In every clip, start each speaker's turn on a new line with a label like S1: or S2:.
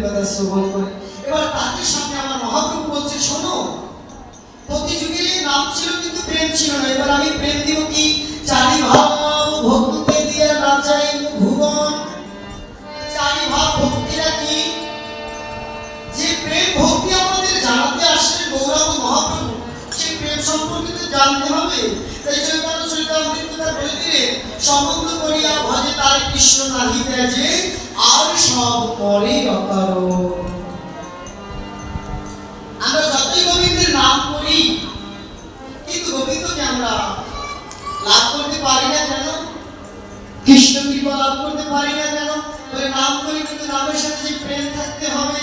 S1: কথা শ্রবণ করে। এবার তাদের সামনে আমার মহাপ্রভু বলছে, শোনো, প্রতি যুগে নাম ছিল কিন্তু প্রেম ছিল না। এবার আমি প্রেম দিব কি? চারি ভাব ভক্তিতে দিয়ে নাচাই ভুবন। চারি ভাব ভক্তিটা কি? যে প্রেম ভক্তি আমাদের জানাতে আসলে গৌরব মহাপ্রভু, সেই প্রেম সম্পর্কে তো জানতে হবে। তাই চৈতন্য চরিতামৃত তার বলে দিলেন, সম্বন্ধ করিয়া ভজে তার কৃষ্ণ নাহি তেজে, আর সব করে অকারণ। আমরা যতই গোবিন্দের নাম করি, কিন্তু গোবিন্দকে আমরা লাভ করতে পারি না কেন? কৃষ্ণ কৃপা লাভ করতে পারি না কেন? বলে নাম করি, কিন্তু নামের সাথে যে প্রেম থাকতে হবে।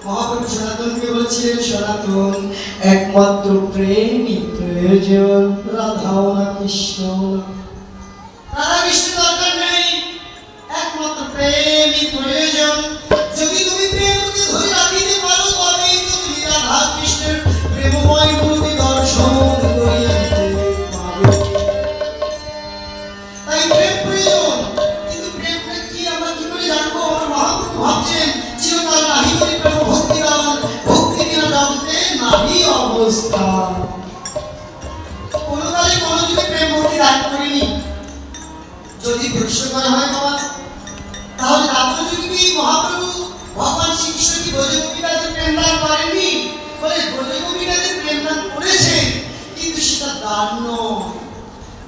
S1: মহাপ্রভু সনাতনকে বলছিলেন, সনাতন একমাত্র প্রেমই প্রয়োজন, রাধাও না কৃষ্ণ না। রাধা কৃষ্ণ দরকার নেই, একমাত্র প্রেমই প্রয়োজন। যদি তুমি প্রেমকে ধরে রাখিতে পারো, তবেই তো তুমি রাধা কৃষ্ণের প্রেমময় মূর্তি দর্শন করিতে পাবে। তাই প্রেম প্রয়োজন, কিন্তু প্রেম কি আমরা কি করে জানবো? মহাপ্রভু ভাবছেন, চিরকাল নাহি করি প্রেম ভক্তি দান, ভক্তি বিনা জগতে নাহি অবস্থা। কোনো কালে কোনো যুগে প্রেম ভক্তি দান করিনি। যদি প্রশ্ন করা হয় বাবা, তাহলে রাত্র যুগে মহাপ্রভু ভগবান শ্রীকৃষ্ণ কি ব্রজগোপীকাদের প্রেম দান করেননি? বলে ব্রজগোপীকাদের প্রেম দান করেছেন, কিন্তু সেটা দান নয়,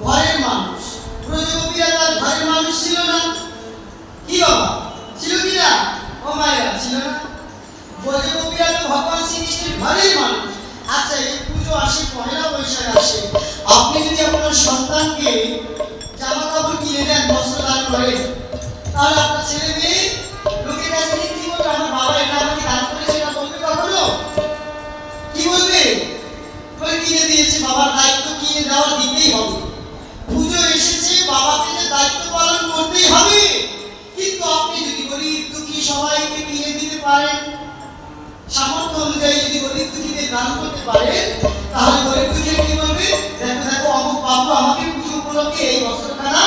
S1: ঘরের মানুষ। ব্রজগোপীরা তার ঘরের মানুষ ছিল না কি বাবা? ছিল কি না? ও মায়েরা, ছিল না? ব্রজগোপীরা তো ভগবান শ্রীকৃষ্ণের ঘরের মানুষ। আচ্ছা, এই পুজো আসে, পহেলা বৈশাখ আসে, আপনি যদি আপনার সন্তানকে জামা কাপড় কিনে দেন, বস্ত্র দান করেন, তাহলে আপনার ছেলে মেয়ে লোকের কাছে কি বলবে? আমার বাবা এটা আমাকে দান করেছে, এটা বলবে কখনো? কি বলবে? বলে কিনে দিয়েছে, বাবার দায়িত্ব কিনে দেওয়া দিতেই হবে। পুজো এসেছে, বাবাকে যে দায়িত্ব পালন করতেই হবে। কিন্তু আপনি যদি গরিব দুঃখী সবাইকে কিনে দিতে পারেন, সামর্থ্য অনুযায়ী যদি গরিব দুঃখীদের দান করতে পারেন, তাহলে গরিব দুঃখী কি বলবে? দেখো দেখো, অমুক বাবু আমাকে পুজো উপলক্ষে এই বস্ত্রখানা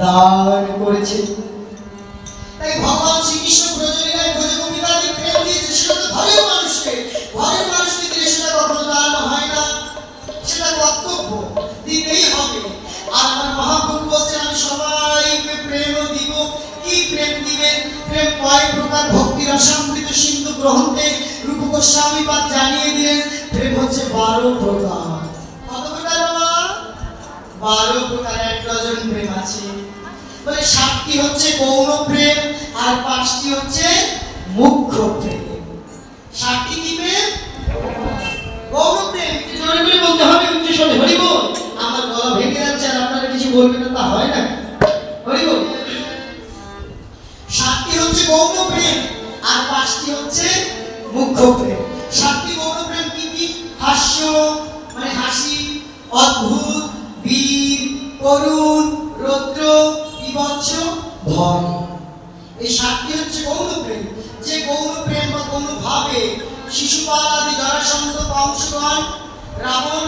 S1: দান করেছে। তাই ভগবান শ্রীকৃষ্ণ ব্রজলীলায় ব্রজগোপীকাদের প্রেম দিয়েছে, সেটা তো ঘরের মানুষকে। ঘরের মানুষকে দিলে সেটা কখনো দান হয় না, সেটা কর্তব্য, দিতেই হবে। আর আমার মহাপ্রভু বলছেন, আমি সবাইকে প্রেম দিব। কি প্রেম দিবেন? প্রেম কয় প্রকার? ভক্তি রসামৃত সিন্ধু গ্রহণে রূপ গোস্বামী পাদ জানিয়ে দিলেন, প্রেম হচ্ছে 12 প্রকার। কত প্রকার বাবা? 12 প্রকার, 1 ডজন প্রেম আছে। বলে 7টি হচ্ছে গৌণ প্রেম, আর 5টি হচ্ছে মুখ্য প্রেম। 7টি কি প্রেম? গৌণ প্রেম। জোরে করে বলতে হবে, উচ্চ স্বরে হরি বল। আমার গলা ভেঙে যাচ্ছে আর আপনারা কিছু বলবেন না, তা হয় না। হরি বল। 7টি হচ্ছে গৌণ প্রেম, আর 5টি হচ্ছে মুখ্য প্রেম। 7টি গৌণ প্রেম কি কি? হাস্য মানে হাসি, অদ্ভুত, বীর, করুণ, রৌদ্র, বিভৎস, ভয়। এই 7টি হচ্ছে গৌণ প্রেম। যে গৌণ প্রেম বা গৌণ ভাবে শিশুপাল আদি জরাসন্ধ, কংসগণ, রাবণ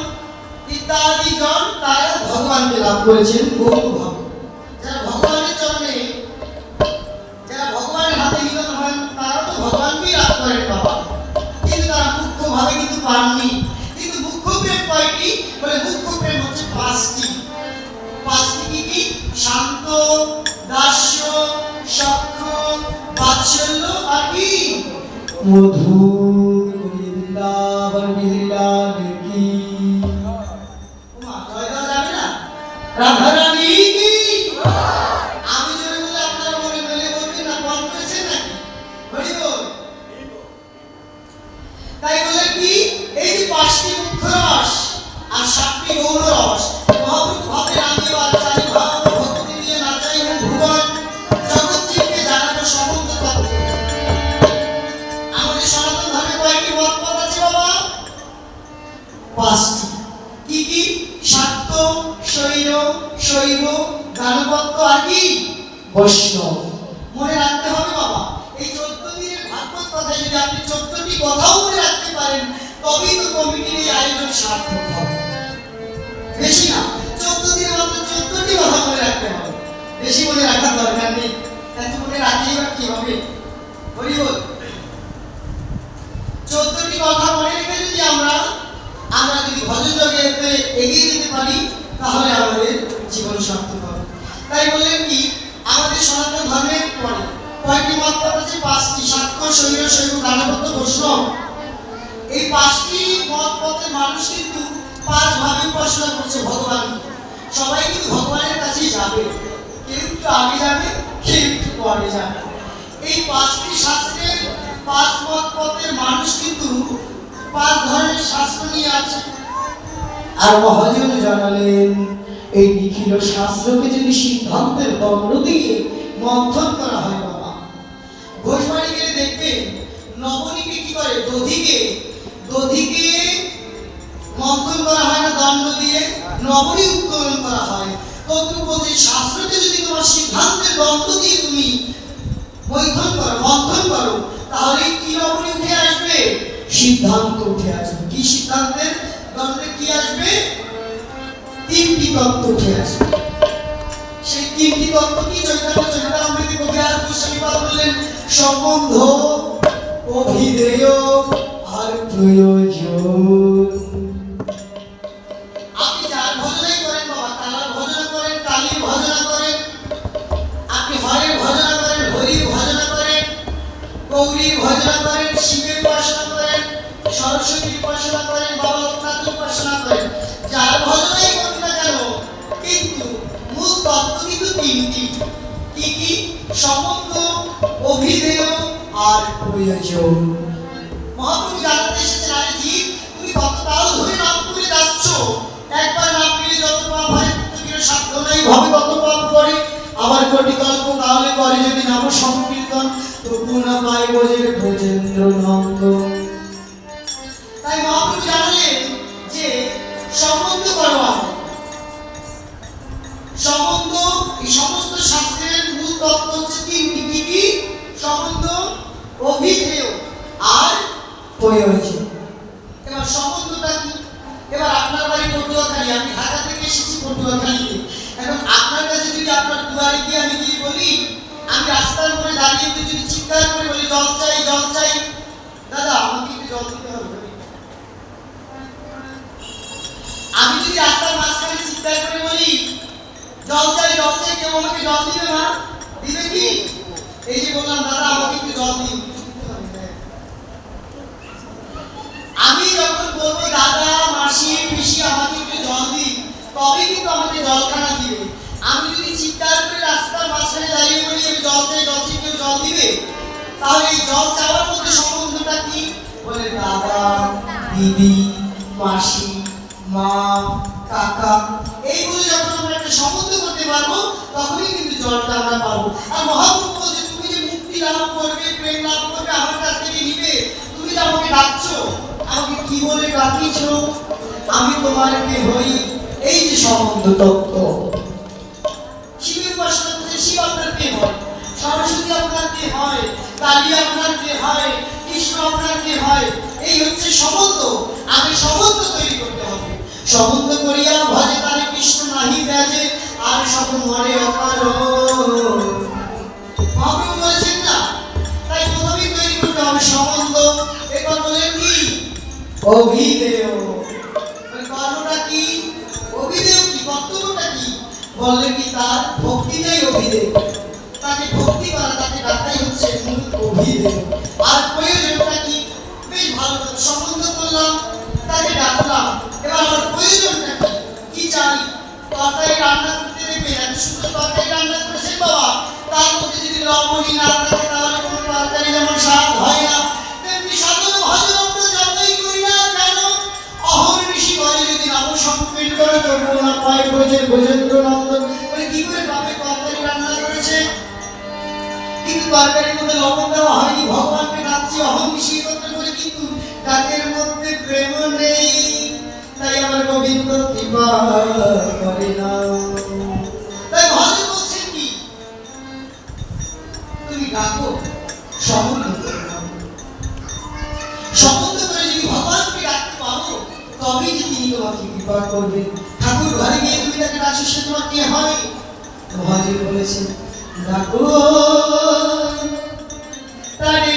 S1: ইত্যাদি জন তারা ভগবানকে লাভ করেছেন গৌণ ভাবে। যারা ভগবানের চরণে, যারা ভগবানের হাতে নিগত হন, তারা তো ভগবানকেই লাভ করেন বাবা, কিন্তু তারা মুখ্য ভাবে কিন্তু পাননি। কিন্তু মুখ্য প্রেম কয়টি? বলে মুখ্য প্রেম হচ্ছে 5টি। 5টি কি কি? শান্ত, দাস্য, সখ্য, বাৎসল্য, আর কি? মধুর, বৃন্দাবন বিহারীলাল কি। ওমা, জয় দেওয়া যাবে না? রাধা রানী কি। আমি জোরে বলে আপনারা মনে মেলে বলবেন না, কম করেছেন নাকি? হরি বল। তাই বলে কি? এই যে 5টি মুখ্য রস আর 7টি গৌণ রস, মহাপ্রভু ভাবে আমি বাচ্চারি ভাব ভক্তি দিয়ে নাচাই ভুবন, জগৎ জীবকে জানাবো সমগ্র তত্ত্ব। আমাদের সনাতন ধর্মে কয়েকটি মত আছে বাবা? 5টি। কি কি? শাক্ত, শৈব, শৈব, গানবত্ত, আর কি? বৈষ্ণব। মনে রাখতে হবে বাবা, এই 14 দিনের ভাগবত কথা যদি আপনি 14টি কথাও মনে রাখতে পারেন, তবেই তো কমিটির এই আয়োজন সার্থক হবে। বেশি না, 14 দিনে মাত্র 14টি কথা মনে রাখতে হবে, বেশি মনে রাখার দরকার নেই। এত মনে রাখলেই বা কি হবে? হরি বল। 14টি কথা মনে রেখে যদি আমরা যদি ভজন জগে এগিয়ে যেতে পারি তাহলে আমাদের জীবন সার্থক হবে। তাই বললেন কি আমাদের সনাতন ধর্মের পরে কয়টি মত আছে? 5টি। শাক্ত, শৈব, শৈব, গাণপত্য, বৈষ্ণব। এই 5টি মত পথের মানুষ কিন্তু 5 ভাবে উপাসনা করছে ভগবানকে। সবাই কিন্তু ভগবানের কাছেই যাবে, কেউ একটু আগে যাবে, কেউ একটু পরে যাবে। এই 5টি শাস্ত্রের 5 মত পথের মানুষ কিন্তু 5 ধরনের শাস্ত্র নিয়ে আছে। আর মহাজন জানালেন এই নিখিল শাস্ত্রকে যদি সিদ্ধান্তের দণ্ড দিয়ে মন্থন করা হয় বাবা, ঘোষবাড়ি গেলে দেখবেন নবনীকে কি করে, দধিকে মন্থন করা হয় না দণ্ড দিয়ে, নবনী উত্তোলন করা হয়। তদ্রূপ বলছে শাস্ত্রকে যদি তোমার সিদ্ধান্তের দণ্ড দিয়ে তুমি মন্থন করো তাহলে কি নবনী উঠে আসবে? সিদ্ধান্ত উঠে আসবে। কি সিদ্ধান্তের দণ্ডে কি আসবে? 3টি তত্ত্ব উঠে আসবে। সেই 3টি তত্ত্ব কি? চৈতন্য চরিতামৃতে কবি আর গোস্বামী পাদ বললেন সম্বন্ধ, অভিধেয় আর প্রয়োজন। আপনি যার ভজনাই করেন বাবা, কালার ভজনা করেন, কালীর ভজনা করেন, আপনি হরের ভজনা করেন, হরির ভজনা করেন, গৌরীর ভজনা করেন, শিবের উপাসনা করেন, সরস্বতীর উপাসনা করেন, বাবা লোকনাথের উপাসনা করেন, যার ভজনাই করেন না কেন কিন্তু মূল তত্ত্ব কিন্তু 3টি। কি কি? সম্বন্ধ, অভিধেয় আর প্রয়োজন। মহাপ্রভু জানাতে এসেছেন আরে জীব তুমি কত কাল ধরে নাম করে যাচ্ছ, একবার নাম নিলে যত পাপ হয় প্রত্যেকের সাধ্য নাই ভাবে কত পাপ করে, আবার কোটি কল্প কালে করে যদি নাম সংকীর্তন তবু না পায় ব্রজেন্দ্র নন্দন। তাই মহাপ্রভু জানালেন যে সম্বন্ধ করো। সম্বন্ধ এই সমস্ত শাস্ত্রের মূল তত্ত্ব হচ্ছে 3টি। কি কি? সম্বন্ধ, অভিধেয় আর প্রয়োজন। এবার সম্বন্ধটা কি? এবার আপনার বাড়ি পটুয়াখালী, আমি ঢাকা থেকে এসেছি পটুয়াখালীতে। এখন আপনার কাছে যদি আপনার দুয়ারে গিয়ে আমি কি বলি, আমি রাস্তার মোড়ে দাঁড়িয়ে যদি চিৎকার করে বলি জল চাই জল চাই, দাদা আমাকে একটু জল দিতে হবে। আমি যদি রাস্তার মাঝখানে চিৎকার করে বলি জল চাই কেউ আমাকে জল দিবে না? দিবে কি? এই যে বললাম দাদা আমাকে একটু জল দিন, আমি যখন বলবো দাদা মাসি পিসি আমাকে একটু জল দিন তবে কিন্তু আমাকে জলখানা দিবে। আমি যদি চিৎকার করে রাস্তার মাঝখানে দাঁড়িয়ে বলি আমি জল চাই কেউ জল দিবে? তাহলে এই জল চাওয়ার মধ্যে সম্বন্ধটা কি? বলে দাদা, দিদি, মাসি, মা, কাকা, এইগুলো যখন আমরা একটা সম্বন্ধ করতে পারবো তখনই কিন্তু জলটা আমরা পাবো। আর মহাপ্রভু বলছে তুমি যে মুক্তি লাভ করবে, প্রেম লাভ করবে, আমার কাছ থেকে নিবে, তুমি যে আমাকে ডাকছো, আমাকে কি বলে ডাকিছো? আমি তোমার কে হই? এই যে সম্বন্ধ তত্ত্ব। শিবের উপাসনা করতে শিব আপনার কে হয়? সরস্বতী আপনার কে হয়? কালী আপনার কে হয়? কৃষ্ণ আপনার কে হয়? এই হচ্ছে সম্বন্ধ। আগে সম্বন্ধ তৈরি করতে হবে। সম্বন্ধ করিয়া ভজে তারে কৃষ্ণ নাহি ব্যাজে আর সব মরে অকারণ। মহাপ্রভু বলেছেন না, তাই প্রথমেই তৈরি করতে হবে সম্বন্ধ। এবার বলেন কি? অভিধেয়। কর্মটা কি? অভিধেয় কি? কর্তব্যটা কি? বললেন কি তার ভক্তিটাই অভিধেয়। তাকে ভক্তি করা, তাকে ডাকাই হচ্ছে মূল অভিধেয়। আর প্রয়োজনটা কি? বেশ ভালো কথা, সম্বন্ধ করলাম, তাকে ডাকলাম, এবার আমার প্রয়োজনটা কি? কি চাই? তরকারি রান্না করতে দেবেন, এত সুন্দর তরকারি রান্না করেছেন বাবা, তার মধ্যে যদি লবণই না থাকে তাহলে কোনো তরকারি যেমন স্বাদ হয় না, তেমনি সাধন ভজন আমরা যতই করি না কেন অহর্নিশি করে যদি নাম সংকীর্তন করবো না পায় ব্রজেন্দ্র নন্দন। বলে কি করে বাপে তরকারি রান্না করেছে কিন্তু তরকারির মধ্যে লবণ দেওয়া হয়নি, ভগবানকে ডাকছি অহর্নিশি করতে বলে কিন্তু ডাকের মধ্যে প্রেম নেই, তাই আমার গোবিন্দ কৃপা করে না। তাই ভজন বলছেন কি? তুমি ডাকো, সম্বন্ধ করে যদি ভগবানকে ডাকতে পারো তবেই যে তিনি তোমাকে কৃপা করবেন। ঠাকুর ঘরে গিয়ে তুমি তাকে ডাকছো, সে তোমার কে হয়? ভজন বলেছেন ডাকো তারে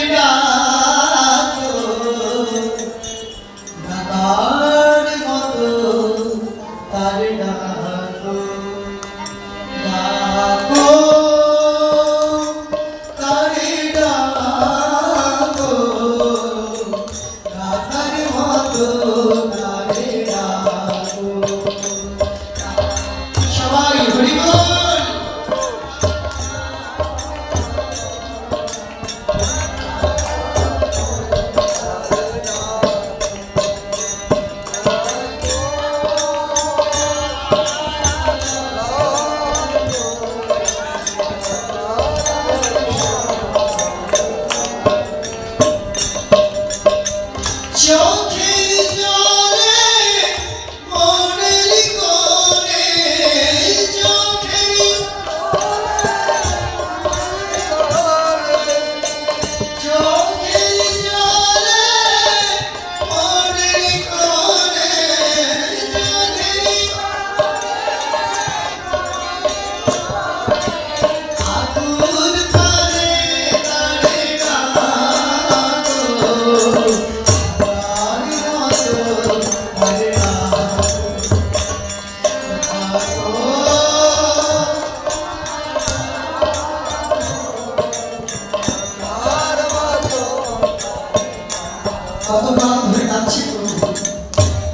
S1: কতকাল ধরে ডাকছি প্রভু।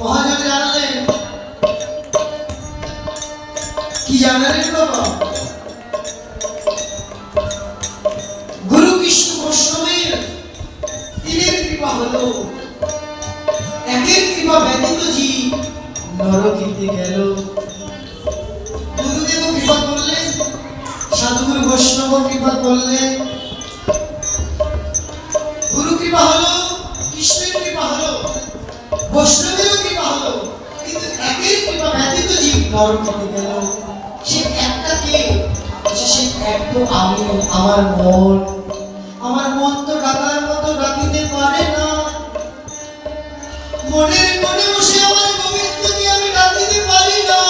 S1: মহাজন জানালেন, কি জানালেন বাবা? গুরু কৃষ্ণ বৈষ্ণবের তিনের কৃপা হলো, একের কৃপা ব্যতীত জীব নরকিতে গেল। গুরুদেব কৃপা করলেন, সাধুগুরু বৈষ্ণব কৃপা করলেন। গুরু কৃপা হলো, কৃষ্ণের কৃপা হলো, বৈষ্ণবেরও কৃপা হলো, কিন্তু একের কৃপা ব্যতীত জীব নরকিতে গেল। সে একটা কে? সে এক তো আমি, আমার মন। আমার মন তো ডাকার মতো ডাকিতে পারে না। মনের কোণে বসে আমার গোবিন্দকে আমি ডাকিতে পারি না।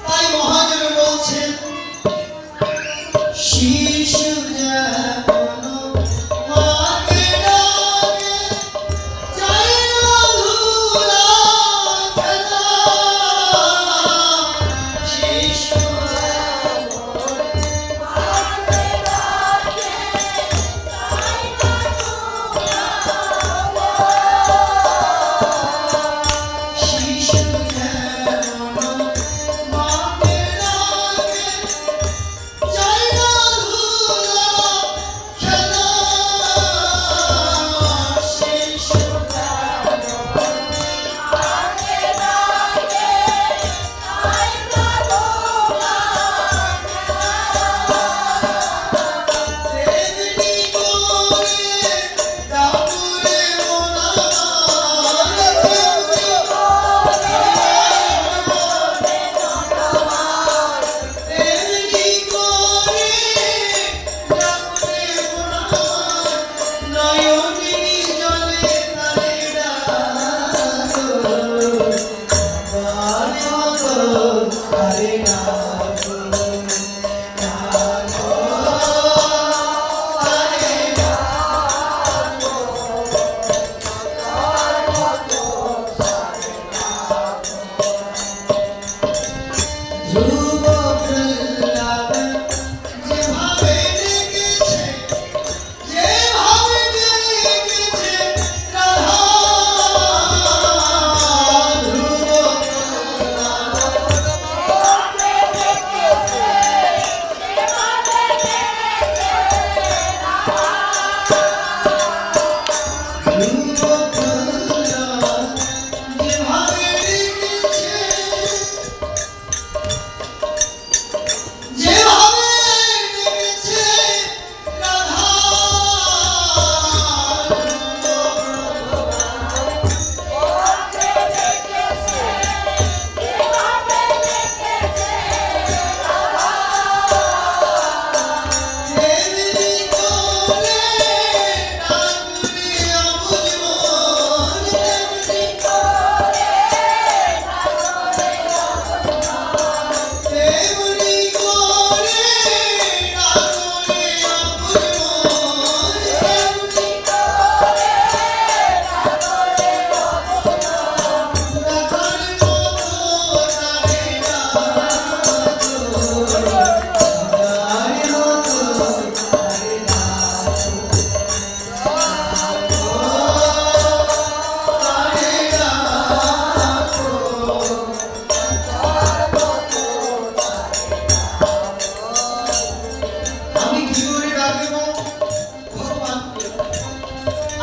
S1: তাই মহাজন বলছেন, শিশু যেমন মাকে ডাকে, যায় না ধুলা খেলা। শিশু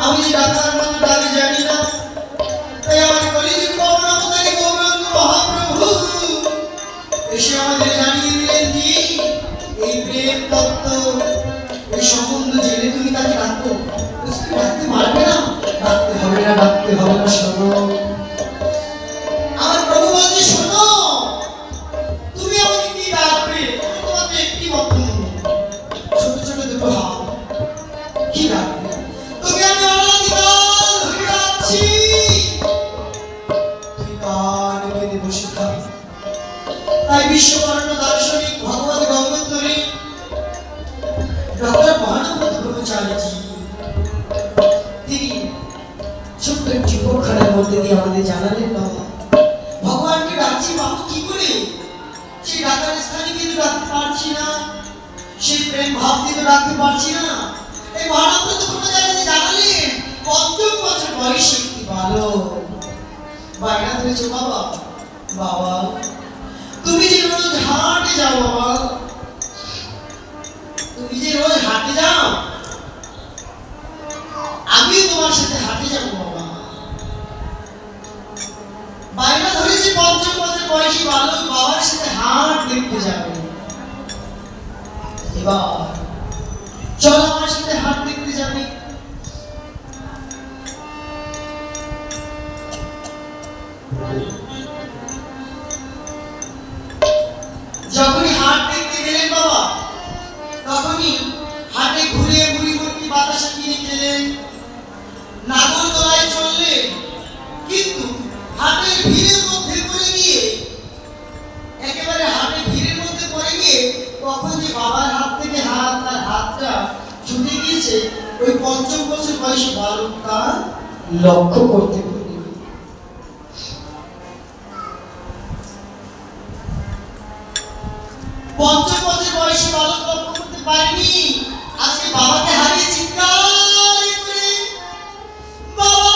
S1: আমি ডাকার মতো ডাকি জানি না। তাই আমার কলিযুগ অবতারী গৌরাঙ্গ মহাপ্রভু এসে আমাদের জানিয়ে দিলেন কি এই প্রেম তত্ত্ব, এই সম্বন্ধ জেনে তুমি তাকে ডাকো। ডাকতে পারবে না? ডাকতে হবে না, ডাকতে হবে না। শোনো, আমার প্রভু বলছে, শোনো, তুমি আমাকে কি ডাকবে? তোমাকে একটি মত ছোট ছোট দুটো হাত, কি ডাকবে? তুমি আমি অনাদিকাল ধরে ডাকছি, তুই কান পেতে বসে থাক। তাই বিশ্ববরণ্য দার্শনিক ভগবত গঙ্গোত্তরী ডক্টর মহানব্রত ব্রহ্মচারীজি তিনি ছোট্ট একটি উপখ্যানের মধ্যে দিয়ে আমাদের জানালেন, বাবা ভগবানকে ডাকছি বাবু কি করে? সেই ডাকার স্থানে কিন্তু ডাকতে পারছি না, সেই প্রেম ভাব দিয়ে তো ডাকতে পারছি না। এই মহানব্রত ব্রহ্মচারীজি জানালেন পঞ্চম বয়সে একটি বালক বায়না ধরেছে, বাবা বাবা তুমি যে রোজ হাটে যাও, বাবা তুমি যে রোজ হাটে যাও, আমিও তোমার সাথে হাটে যাবো বাবা। বায়না ধরেছে ৫ বছর বয়সী বালক বাবার সাথে হাট দেখতে যাবে। এবার চল আমার সাথে হাট দেখতে যাবি। যখনই হাট দেখতে গেলেন বাবা, তখনই হাটে ঘুরে মুড়ি মুড়কি বাতাসা কিনে খেলেন, নাগরদোলায় চললেন। কিন্তু হাটের ভিড়ের মধ্যে পড়ে গিয়ে, একেবারে হাটের ভিড়ের মধ্যে পড়ে গিয়ে কখন যে বাবার হাত থেকে তার হাতটা ছুটে গিয়েছে, ওই ৫ বছর বয়সী বালকটা লক্ষ্য করতে পারে। ৫ বছর বয়সী বালক লক্ষ্য করতে পারেনি। আজকে বাবাকে হারিয়ে চিৎকার করে, বাবা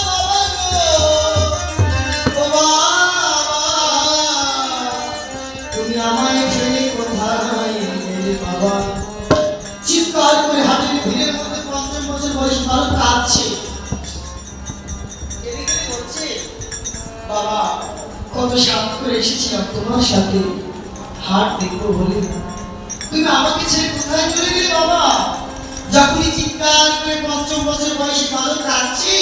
S1: বাবা গো, ও বাবা তুমি আমায় ফেলে কোথায় গেলে বাবা। চিৎকার করে হাটের ভিড়ের মধ্যে ৫ বছর বয়সী বালক কাঁদছে, কেঁদে কেঁদে বলছে, বাবা কত সাধ করে এসেছিলাম তোমার সাথে হাট দেখবো বলে, তুমি আমাকে ছেড়ে কোথায় চলে গেলে বাবা। যখনই চিৎকার করে ৫ বছর বয়সী বালক কাঁদছে,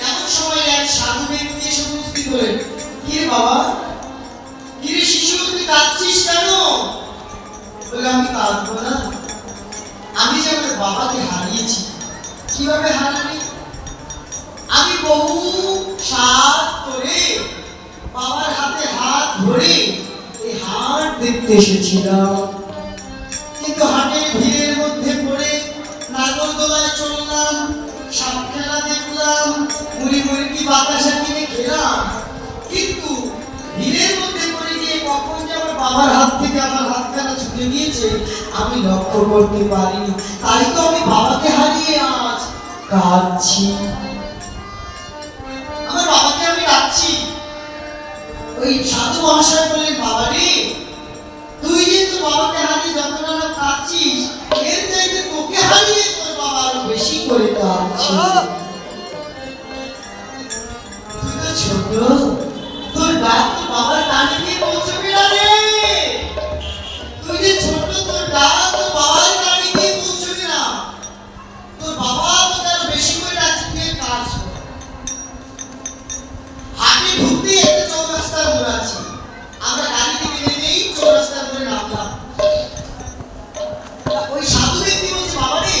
S1: এমন সময় এক সাধু ব্যক্তি এসে উপস্থিত হলেন। কি রে বাবা, কি রে শিশু, তুই কাঁদছিস কেন? বলে, আমি কাঁদবো না, আমি যে আমার বাবাকে হারিয়েছি। কিভাবে হারালি? আমি বহু সাধ করে বাবার হাতে হাত ধরে এই হাট দেখতে এসেছিলাম, কিন্তু হাটের ভিড়ের মধ্যে পড়ে নাগরদোলায় চললাম, সাপ খেলা দেখলাম, মুড়ি মুড়কি বাতাসা কিনে খেলাম, কিন্তু ভিড়ের মধ্যে পড়ে গিয়ে কখন যে আমার বাবার হাত থেকে আমার হাতখানা ছুটে গিয়েছে আমি লক্ষ্য করতে পারিনি। তাই তো আমি বাবাকে হারিয়ে আজ কাঁদছি। আমার বাবাকে আমি ডাকছি। ওই সাধু মহাশয় বললেন, বাবা রে, তুই যে তোর বাবাকে হারিয়ে যতটা না কাঁদছিস, এর চাইতে তোকে হারিয়ে তোর বাবা আরো বেশি করে কাঁদছে। তুই তো ছোট, তোর ডাক তোর বাবার কানে গিয়ে পৌঁছবে না রে। তুই যে ছোট, তোর ডাক তোর বাবার কানে গিয়ে পৌঁছবে না। তোর বাবা তোকে আরো বেশি করে ডাকছে, তুই কাজ কর। হাটে ঢুকতে একটা চৌরাস্তার মোড় আছে, আমরা গাড়ি থেকে নেমেই চৌরাস্তার মোড়ে নামলাম। ওই সাধু ব্যক্তি বলছে, বাবা রে,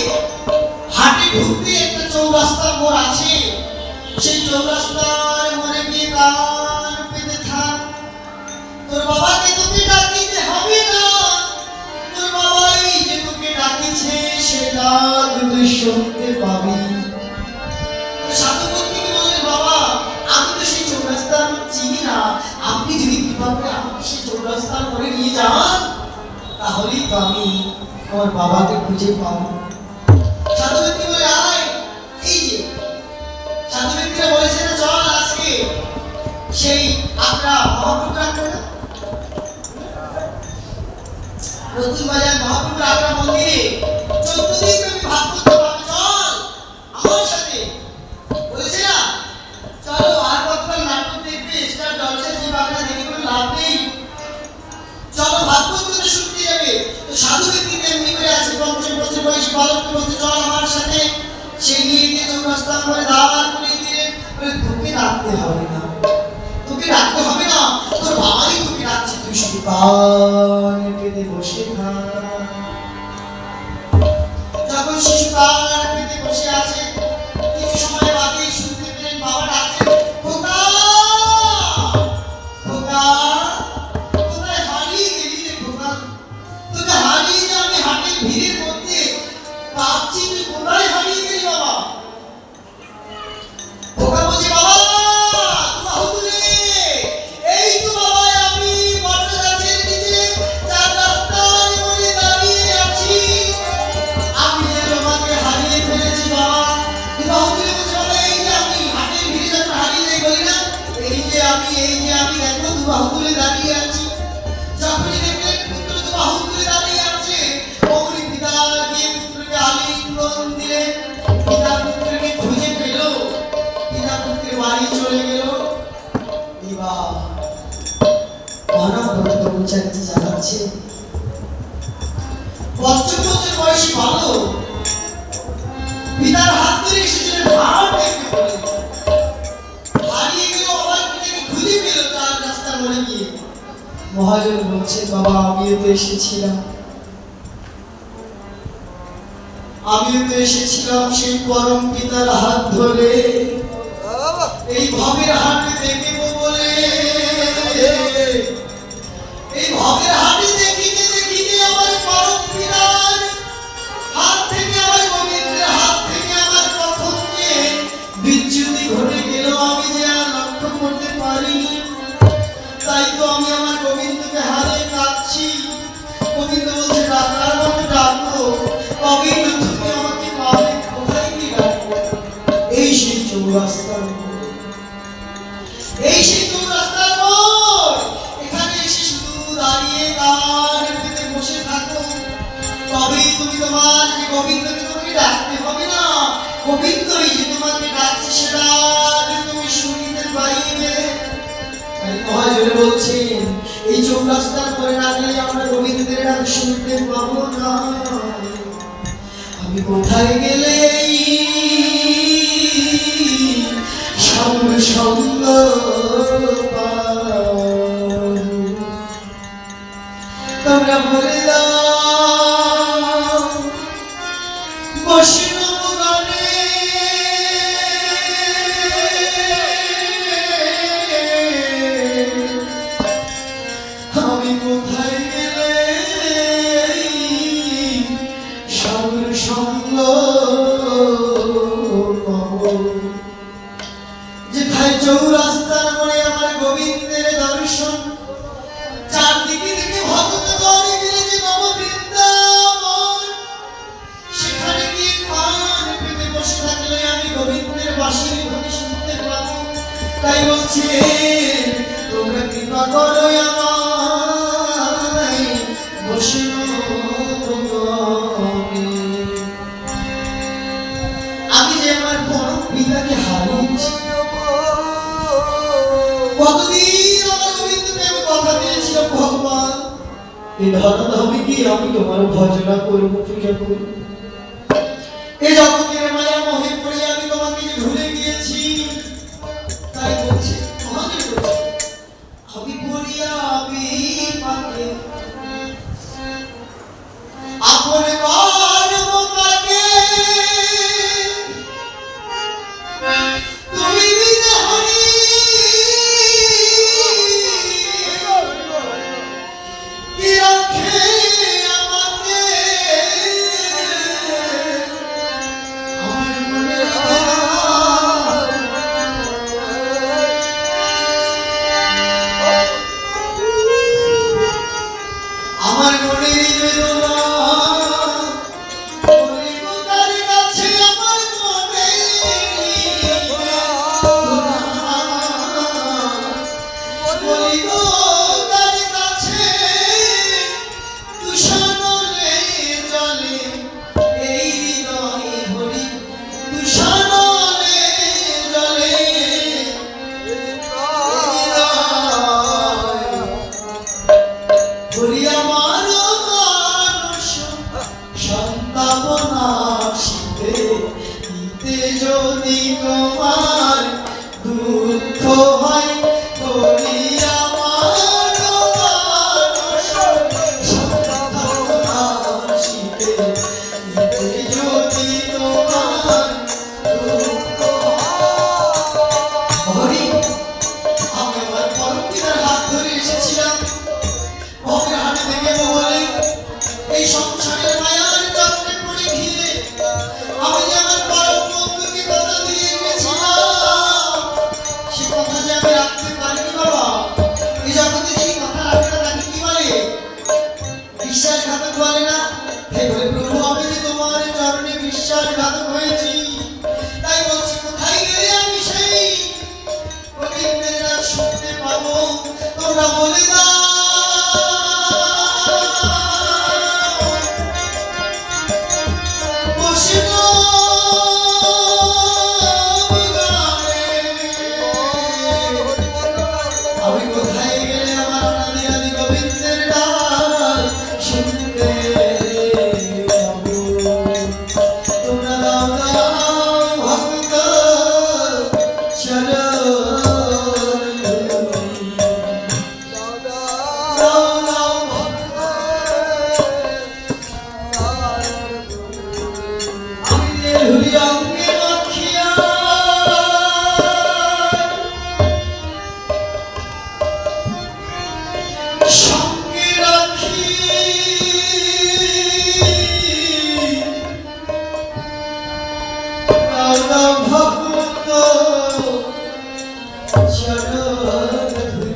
S1: হাটে ঢুকতে একটা চৌরাস্তার মোড় আছে, সেই চৌরাস্তার মোড়ে গিয়ে কান পেতে থাক। তোর বাবাকে তোকে ডাকিতে হবে না, তোর বাবাই যে তোকে ডাকিছে সেটা তুই শুনতে পাবি। সাধু ব্যক্তিকে বললেন, বাবা আমি তো সেই চৌরাস্তা চিনি না, আপনি যদি কৃপা করে আমাকে সেই চৌরাস্তার মোড়ে নিয়ে যান, তাহলেই তো আমি আমার বাবাকে খুঁজে পাবো। সাধু ব্যক্তি বলে, আয়। এই যে সাধু ব্যক্তিরা বলেছে না, চল আজকে সেই আমরা মহাপ্রভুর আগ্রা, নতুন বাজার মহাপ্রভুর আগ্রা মন্দিরে 14 দিন আমি ভাগ করতে পারবো, চল আমার সাথে। বলেছে না, চলো আর কতক্ষণ নাটক দেখবে, স্টার জলসা জি বাংলা দেখে কোনো লাভ নেই, চলো ভাগবত কথা শুনতে যাবে। তো সাধু ব্যক্তি তেমনি করে আছে, ৫ বছর বয়সী বালককে বলছে, চল আমার সাথে। সে নিয়ে গিয়ে চৌরাস্তা করে দাঁড় করে দিয়ে তোকে ডাকতে হবে না, তোকে ডাকতে হবে না, তোর বাবাই তোকে ডাকছে, তুই শুধু কানে পেতে বসে থাক। যখন শিশু কানে পেতে বসে আছে, কিছু সময় বাদেই শুনতে পেলেন বাবা ডাকছে, খোকা খোকা, কোথায় হারিয়ে গেলি রে খোকা? তোকে হারিয়ে যে আমি হাটের ভিড়ের মধ্যে কাঁদছি, তুই কোথায় হারিয়ে গেলি বাবা? খোকা বলছে, বাবা এই তো বাবা, আমি বটগাছের নিচে চার রাস্তার মোড়ে দাঁড়িয়ে আছি, আমি যে তোমাকে হারিয়ে ফেলেছি বাবা। বাবা তুলে বলছে, বাবা ব্রহ্মচারী জানাচ্ছে বছর বছর বয়সী ভালো পিতার হাত ধরে এসেছিলেন হাট দেখতে বলে হারিয়ে গেল আবার পিতাকে খুঁজে পেল তার রাস্তা মরে গিয়ে মহাজন বলছে বাবা আমিও তো এসেছিলাম সেই পরম পিতার হাত ধরে এই ভবের হাটে দেখিব বলে এই ভবের হাটে দেখিতে দেখিতে আমার পরম পিতার হাত থেকে আমার গোবিন্দের হাত থেকে আমার কখন যে বিচ্যুতি ঘটে গেল আমি যে আর লক্ষ্য করতে পারিনি তাই তো আমি আমার গোবিন্দকে হারিয়ে কাঁদছি গোবিন্দ বলছে ডাক্তার বাবু ডাকো গোবিন্দ তুমি আমাকে পাবে কোথায় কি ডাকো এই সেই চৌরাস্তার মোড় এখানে এসে শুধু দাঁড়িয়ে গান পেতে বসে থাকো তবে তুমি তোমার যে গোবিন্দকে তোমাকে ডাকতে হবে না গোবিন্দই যে তোমাকে ডাকছে সেটা তুমি শুনতে পাইবে মহাজনে বলছেন এই চৌরাস্তার পরে না গেলে আমরা গোবিন্দের ডাক শুনতে পাবো না আমি কোথায় গেলে সাধুর সঙ্গ তোমরা বলে দাও বসে আমি কোথায় গেলে সাধুর সঙ্গ যেথায় চৌরাস্তার মোড়ে আমার গোবিন্দের দর্শন চারদিকে দিকে ভক্তগণ মিলে যে নব বৃন্দাবন সেখানে গিয়ে কান পেতে বসে থাকলে আমি গোবিন্দের বাঁশির ধ্বনি শুনতে পাবো তাই বলছি তোমরা কৃপা করো আমায় বসে আমি যে আমার পরম পিতাকে হারিয়েছি কতদিন আমার গোবিন্দকে আমি কথা দিয়েছিলাম ভগবান এই ধরন হবে কি আমি তোমার ভজনা করবো পূজা করবো এই জগতের মায়া মোহে পড়ে আমি তোমাকে যে ভুলে গিয়েছি তাই বলছি মহাদেব বলছি আমি পড়িয়া বিপাকে আপন কর্ম পাকে তুমি বিনা হরি কি রাখে আমাকে আমার মনে আমার মনের বেদনা বলিব তার কাছে আমার মনের বেদনা বলিব তার কাছে তুষানলে জলে এই হৃদয় হরি তুষানলে জলে হরি আমার মানস সন্তাপনা শীতে দিতে যদি তোমার দুঃখ হয় হরি আমার মানস সন্তাপনা শীতে দিতে যদি তোমার দুঃখ হরি আমি আমার পরম পিতার হাত ধরে এসেছিলাম ভবের হাটে থেকে বলে এই সংসারের মায়ার চক্রে পড়ে ঘিরে আমি যে আমার পরম বন্ধুকে কথা দিয়ে গেছিলাম সে কথা যে আমি রাখতে পারিনি বাবা এই জগতে যে কথা রাখে না তাকে কি বলে বিশ্বাসঘাতক বলে না হে বলে প্রভু আমি যে তোমার চরণে বিশ্বাসঘাতক হয়েছি তাই বলছি কোথায় গেলে আমি সেই গোবিন্দের ডাক শুনতে পাবো তোমরা বলে দাও আমি কোথায় গেলে আমার অনাদি আদি গোবিন্দের ভক্ত চরণ ধুলি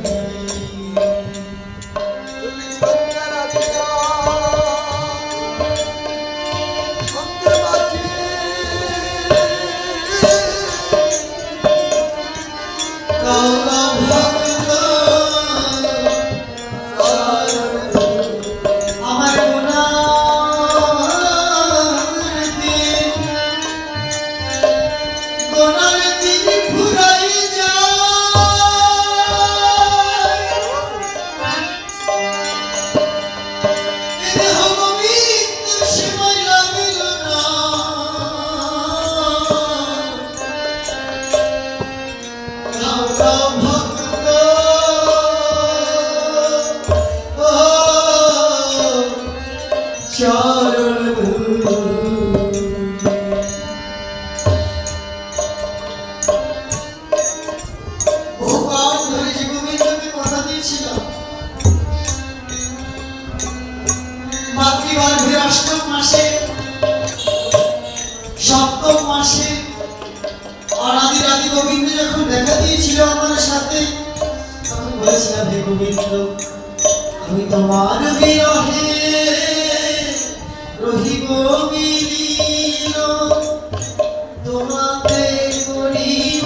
S1: চরণ বহুকাল ধরে যে গোবিন্দকে কথা দিয়েছিল মাতৃগর্ভে অষ্টম মাসে সপ্তম মাসে অনাদি আদি গোবিন্দ যখন দেখা দিয়েছিল আমার সাথে তখন বলেছিলাম হে গোবিন্দ আমি তোমার বিরহে রহিব বিলীন তোমাতে করিব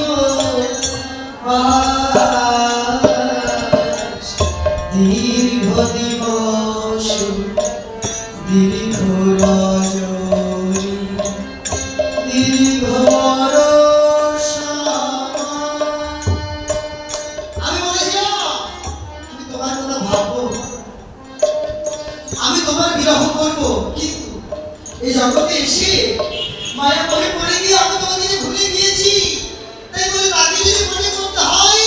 S1: বাস দীর্ঘ দিবস দীর্ঘ রজনী দীর্ঘ বরষ আমি বলেছিলাম আমি তোমার কথা ভাববো আমি তোমার বিরহ করবো কিন্তু এই জগতে এসে মায়া মনে পড়ে গিয়ে আমি তোমাকে ভুলে গিয়েছি তাই বলে তাকে যদি মনে করতে হয়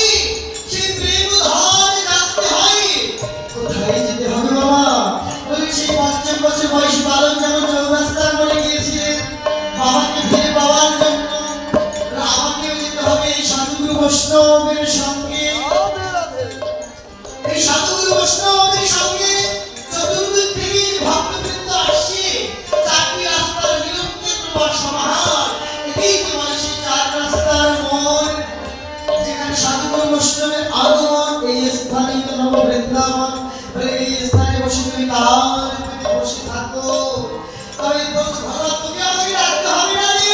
S1: সেই প্রেম ধরে রাখতে হয় কোথায় যেতে হবে বাবা বলে সেই ৫ বছর বয়সী বালক যেমন চৌরাস্তার মনে গিয়েছিলেন বাবাকে ফিরে পাওয়ার জন্য আমাকেও যেতে হবে এই সাধুগুরু বৈষ্ণবের সঙ্গে এই সাধুগুরু বৈষ্ণবের সঙ্গে চতুর্দিক থেকে ভক্তবৃন্দ আসছে চারটি রাস্তার বিলুপ্তের প্রবাহ সমাহার এটাই তোমার সেই ৪ রাস্তার মোড় যেখানে সাধুগুরু বৈষ্ণবের আগমন এই স্থানেই তো নব বৃন্দাবন বলে এই স্থানে বসে তুমি কার বসে থাকো তবে বলছো বাবা তুমি আমাকে রাখতে হবে না রে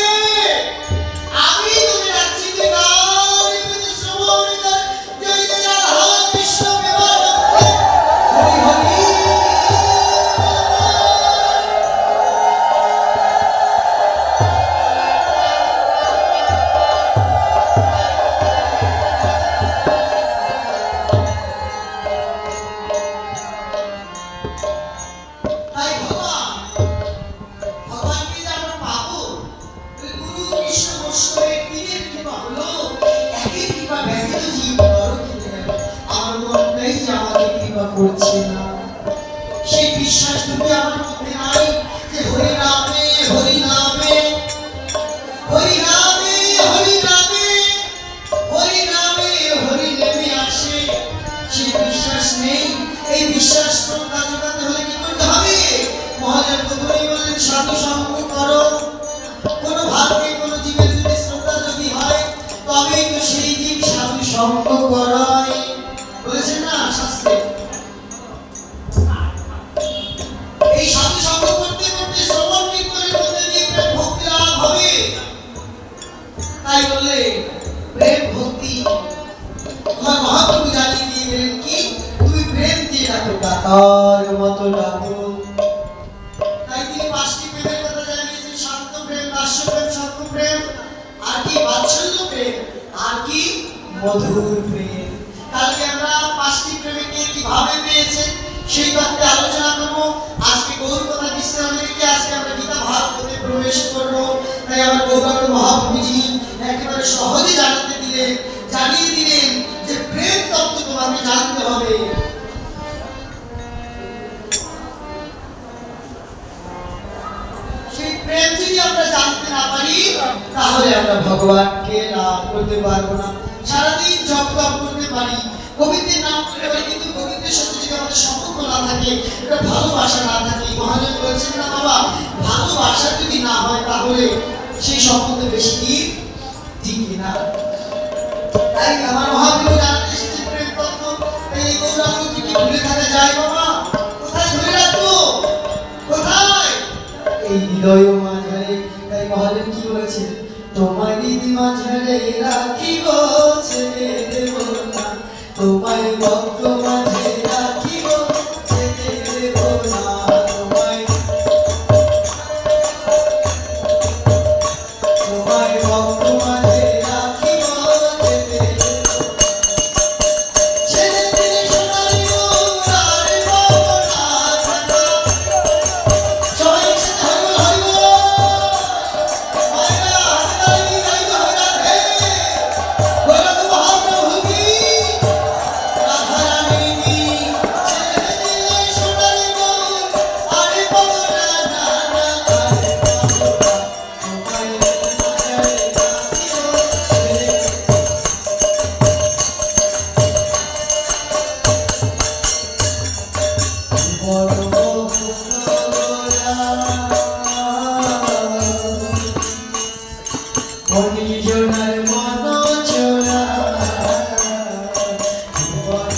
S1: আমি তুমি রাখছি তুই কার শ্রবণ কর জয় জয় রাধা কৃষ্ণ প্রেমানন্দে হরি হরি তাই ভগবানকে যে আমরা পাবো গুরু কৃষ্ণ বৈষ্ণবের পীরের কৃপা হলো একই কৃপা ব্যতীত জীব নরকে গেল আমার মনটাই যে আমাকে কৃপা করছে না সেই বিশ্বাসটুকু আমার মধ্যে নাই যে হরি নামে হরি নামে হরি নামে হরি নামে হরি নামে হরি নেমে আসে সেই বিশ্বাস নেই এই বিশ্বাস শ্রদ্ধা জোগাতে হলে কি করতে হবে মহাজন প্রথমেই বললেন সাধু সঙ্গ করো কোন ভাগ্যে কোন জীবের যদি শ্রদ্ধা যদি হয় তবেই তো সেই জীব সাধু সঙ্গ করায় বলেছেন না শাস্ত্রে এই সাধু সঙ্গ করতে করতে শ্রবণ কীর্তনের মধ্যে দিয়ে প্রেম ভক্তি লাভ হবে তাই বললে প্রেম ভক্তি আমার মহাপ্রভু জানিয়ে দিয়ে গেলেন কি তুমি প্রেম দিয়ে ডাকো ডাকার মতো ডাকো তাই তিনি ৫টি প্রেমের কথা জানিয়েছেন শান্ত প্রেম দাস্য প্রেম সত্য প্রেম আর কি বাৎসল্য প্রেম আর কি মধুর প্রেম কালকে আমরা ৫টি প্রেমকে কিভাবে পেয়েছে সেই তত্ত্বে আলোচনা করব আজকে গৌর কথা বিশ্রাম রেখে আজকে আমরা গীতা ভাগবতে প্রবেশ করব তাই আমার গৌরাঙ্গ মহাপ্রভুজি একেবারে সহজে জানাতে দিলেন জানিয়ে দিলেন যে প্রেম তত্ত্ব তোমাকে জানতে হবে সেই প্রেম যদি আমরা জানতে না পারি তাহলে আমরা ভগবানকে লাভ করতে পারবো না সারাদিন জপ তপ করতে পারি গোবিন্দের নাম করতে পারি কিন্তু গোবিন্দের সাথে যদি আমাদের সম্পর্ক না থাকে এটা ভালোবাসা না থাকে মহাজন বলছেন না বাবা ভালোবাসা যদি না হয় তাহলে সেই সম্পর্কে বেশি দিন ঠিক কিনা? তাই আমার মহাপ্রভু জানাতে এসেছে প্রেম তত্ত্ব। এই গৌরাঙ্গ কি ভুলে থাকা যায় বাবা? কোথায় ধরে রাখবো? কোথায়? এই হৃদয় মাঝারে। তাই মহাদেব কি বলেছে? তোমায় হৃদি মাঝারে রাখিব, ছেড়ে দেব না। তোমায় ভক্ত মাঝে রাখিব, ছেড়ে দেব না। তোমায় ভক্ত মাঝে রাখিব, ছেড়ে দেব না। ছেড়ে দিলে সোনারি গৌর আর পাবো না দেখা। সবাই একসাথে হইব হইব। মায়েরা হাতে তালি গাইব রাধে। গৌরাঙ্গ মহাপ্রভু কি, রাধা রানী কি। ছেড়ে দিলে সোনারি গৌর আর পাবো না না না, আর পাবো না। তোমায় মাঝারে রাখিব, ছেড়ে বড় মনিজনার মন চোরা ভুবন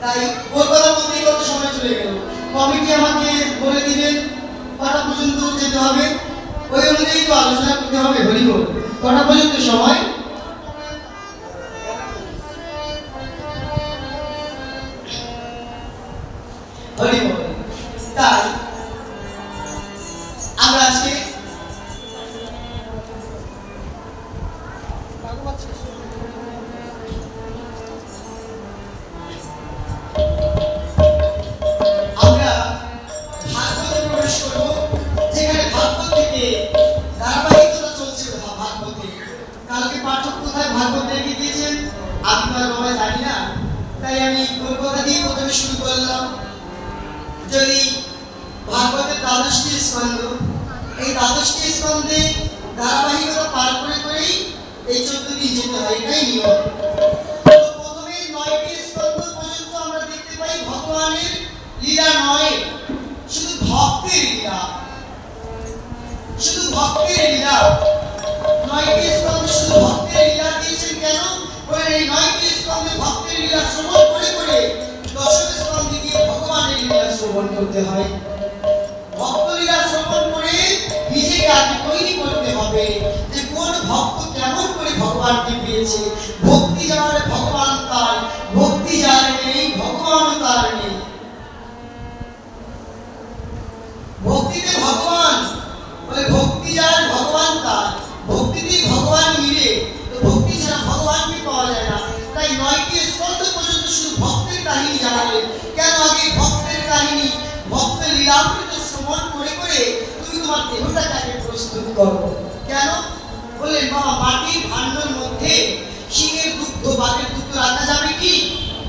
S1: তাই কলকাতার মধ্যেই কত সময় চলে গেল। কমিটি আমাকে বলে দিলেন কটা পর্যন্ত যেতে হবে, ওই অনুযায়ী তো আলোচনা করতে হবে। হরিবল কটা পর্যন্ত সময়? হরিবল। তাই আমরা আজকে তাই আমি কোন কথা দিয়ে প্রথমে শুরু করলাম। যদি ভাগবতের দ্বাদশটি স্কন্ধ, এই দ্বাদশটি স্কন্ধে ধারাবাহিকতা পার করে করেই এই 14 দিন যেতে হয়, এটাই নিয়ম। তো প্রথমে 9টি স্কন্ধ পর্যন্ত আমরা দেখতে পাই ভগবানের লীলা নয়, শুধু ভক্তের লীলা, শুধু ভক্তের লীলা। 9টি স্কন্ধে শুধু ভক্তের লীলা দিয়েছেন কেন? বলে এই 9টি স্কন্ধে ভক্তের লীলা শ্রবণ করে করে দশম স্কন্ধে গিয়ে ভগবানের লীলা শ্রবণ করতে হয়। ভক্ত লীলা শ্রবণ করে নিজেকে আগে তৈরি করতে হবে যে কোন ভক্ত কেমন করে ভগবানকে পেয়েছে। ভক্তি যার ভগবান তার, ভক্তি যার নেই ভগবান তার নেই। ভক্তিতে ভগবান, বলে ভক্তি যার ভগবান তার, ভক্তিতে ভগবান মিলে। তো ভক্তি ছাড়া ভগবানকে পাওয়া যায় না। তাই 9টি স্কন্ধ পর্যন্ত শুধু ভক্তের কাহিনী জানালেন। কেন? আগে ভক্তের কাহিনী, ভক্তের লীলামৃত শ্রবণ করে করে তুমি তোমার দেহটাকে প্রস্তুত করো। কেন? বললেন বাবা, মাটির ভাণ্ডার মধ্যে সিংহের দুগ্ধ, বাঘের দুগ্ধ রাখা যাবে কি?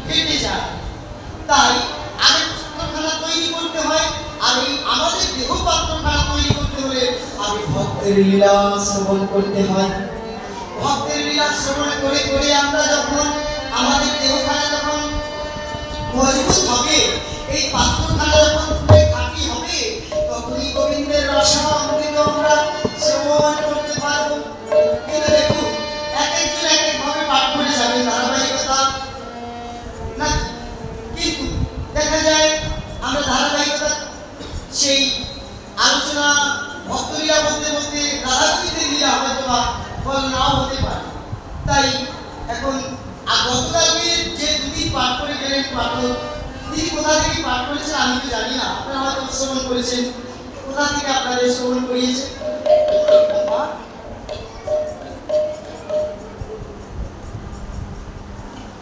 S1: ফেটে যায়। তাই আগে পাত্রখানা তৈরি করতে হয়। আর এই আমাদের দেহ পাত্রখানা তৈরি করতে হলে আগে ভক্তের লীলা শ্রবণ করতে হয়। ভক্তের লীলা শ্রবণ করে করে আমরা যখন আমাদের দেহখানা যখন মজবুত হবে, এই পাত্রখানা যখন পুরো খাঁটি হবে, তখনই গোবিন্দের রসামৃত আমরা শ্রবণ করতে পারবো। কিন্তু দেখুন, এক একজন এক একভাবে পাঠ করে যাবে, ধারাবাহিকতা না। কিন্তু দেখা যায় আমরা ধারাবাহিকতা সেই আলোচনা ভক্তলীলা বলতে বলতে রাধাকৃষ্ণের লীলা হয়তো বা ফল নাও হতে পারে। তাই এখন গতকালকে যে দুটি পাঠ করে গেলেন পাঠক, তিনি কোথা থেকে পাঠ করেছেন আমি তো জানি না। আপনারা হয়তো শ্রবণ করেছেন, কোথা থেকে আপনাদের শ্রবণ করিয়েছে?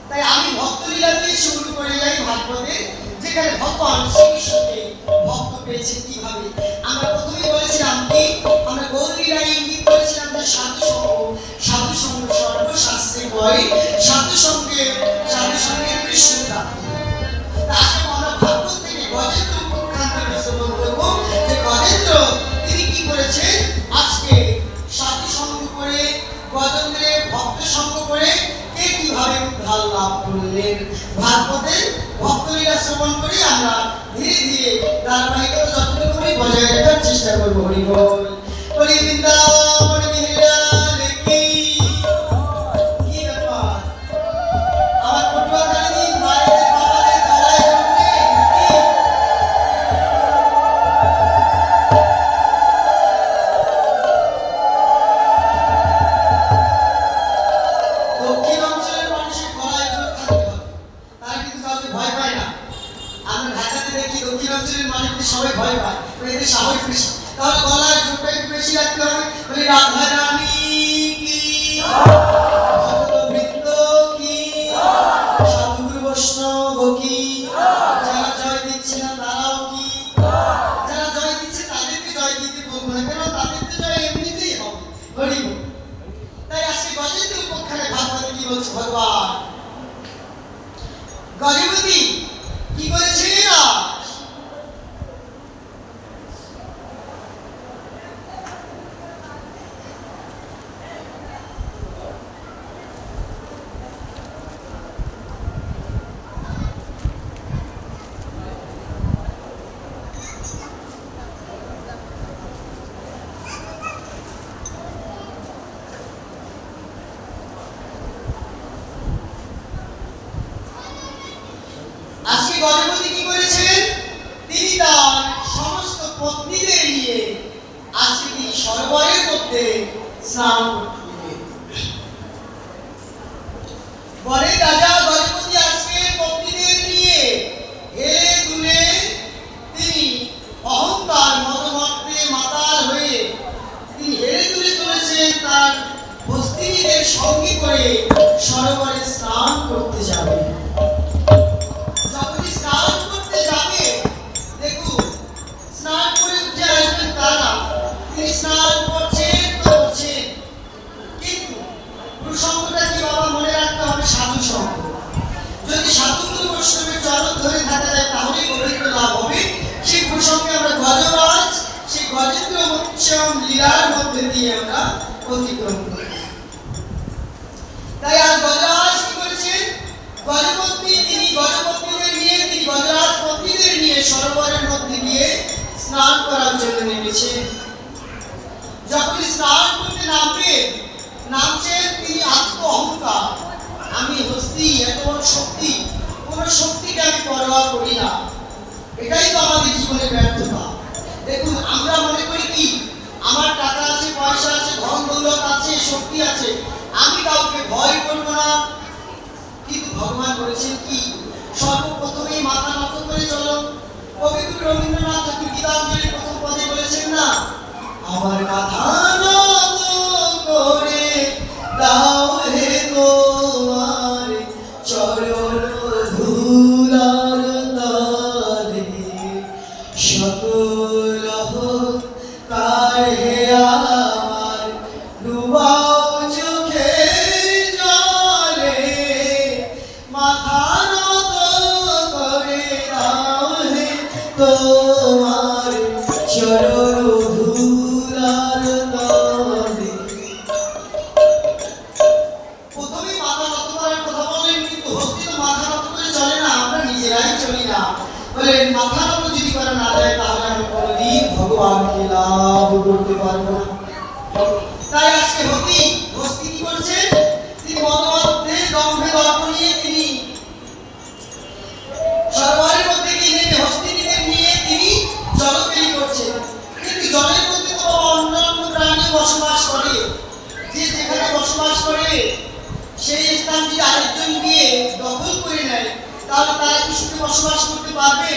S1: তাই আমি ভক্তলীলা দিয়ে শুরু করে যাই ভাগবতে, যেখানে ভগবান শ্রীকৃষ্ণকে ভক্ত পেয়েছে কিভাবে। আমরা প্রথমে বলেছিলাম কি, আমরা গৌরলীলায় ইঙ্গিত করেছিলাম যে সাধু সঙ্গ সর্বশাস্ত্রে কয়, সাধু সঙ্গে কৃষ্ণ প্রাপ্তি। আজকে আমরা ভাগবত থেকে গজেন্দ্র উপাখ্যান থেকে শ্রবণ করবো যে গজেন্দ্র তিনি কি করেছেন। আজকে সাধু সঙ্গ করে, গজেন্দ্রের ভক্ত সঙ্গ করে কে কিভাবে উদ্ধার লাভ করলেন। ভাগবতের ভক্তলীলা শ্রবণ করে আমরা ধীরে ধীরে ধারাবাহিকতা যতটুকু বজায় রাখার চেষ্টা করবো। হরি বল, হরি বৃন্দাবন বিহার কি। কি ব্যাপার, আমার পটুয়াখালী বাড়িতে বাবাদের গলায় জড়বে দক্ষিণ অঞ্চলের মানুষের গলায় জোর থাকতে হবে, তারা কিন্তু কাউকে ভয় পায় না। আমরা ঢাকাতে দেখি দক্ষিণ অঞ্চলের মানুষদের সবাই ভয় পায়, এদের সাহস বেশি। তাহলে গলায় জোরটা একটু বেশি রাখতে হবে। বলি রাধা রানী কি, ভক্তবৃন্দ কি, সাধুগুরু বৈষ্ণব কি, যারা জয় দিচ্ছে না তারাও কি, যারা জয় দিচ্ছে তাদেরকে জয় দিতে বলবো না, কেন তাদের তো জয় এমনিতেই হবে। হরি বল। তাই আজকে গজেন্দ্র উপাখ্যানে ভাগবতে কি বলছে ভগবান, গজপতি কি করেছে না। আজকে গজপতি কি করেছেন, তিনি তার সমস্ত পত্নীদের নিয়ে আজকে তিনি সরোবরের মধ্যে স্নান করতে। বলে রাজা গজপতি আজকে পত্নীদের নিয়ে হেলে দুলে তিনি অহংকার মদমত্তে মাতাল হয়ে তিনি হেলে দুলে চলেছেন তার হস্তিনীদের সঙ্গে করে সরোবরে স্নান করতে যাবে। স্নান করছেন তো করছেন, কিন্তু প্রসঙ্গটা কি বাবা মনে রাখতে হবে, সাধু সঙ্গ। অতিক্রম করবে। তাই আজ গজরাজ কি করেছেন? গজপতি তিনি গজপতিদের নিয়ে তিনি গজরাজ পত্নীদের নিয়ে সরোবরের মধ্যে দিয়ে স্নান করার জন্য নেমেছেন। যখন স্নান করতে নামছেন তিনি আত্ম অহংকার, আমি হস্তি, এত বড় শক্তি, কোন শক্তিকে আমি পরোয়া করি না। এটাই তো আমাদের জীবনের ব্যর্থতা। দেখুন, আমরা মনে করি কি আমার টাকা আছে, পয়সা আছে, ধন দৌলত আছে, শক্তি আছে, আমি কাউকে ভয় করব না। কিন্তু ভগবান বলেছেন কি, সর্বপ্রথমেই মাথা নত করে চলো। কবিগুরু রবীন্দ্রনাথ ঠাকুর গীতাঞ্জলির প্রথম পদে বলেছেন না, আমার মাথা নত করে দাও হে তোমার চরণ ধুলার তলে, সকল কার হে আমার ডুবাও চোখের জলে, মাথা নত করে দাও হে তোমার চরণ ধুলার তলে। প্রথমেই মাথা নত করার কথা বলেন, কিন্তু হস্তি তো মাথা নত করে চলে না, আমরা নিজেরাই চলি না। বলেন মাথা নত যদি করা না যায় তাহলে আমরা কোনোদিন ভগবানকে লাভ করতে পারবো না। তাই আজকে হস্তি কি করছেন? তিনি মদমত্তে দম্ভে দর্প নিয়ে তিনি সরোবরের মধ্যে গিয়ে নেমে হস্তিনীদের নিয়ে তিনি জলকেলি করছেন। কিন্তু জলের মধ্যে তো অন্যান্য প্রাণী বসবাস করে, যে যেখানে বসবাস করে সেই স্থান যদি আরেকজন গিয়ে দখল করে নেয় তাহলে তারা কি সুখে বসবাস করতে পারবে?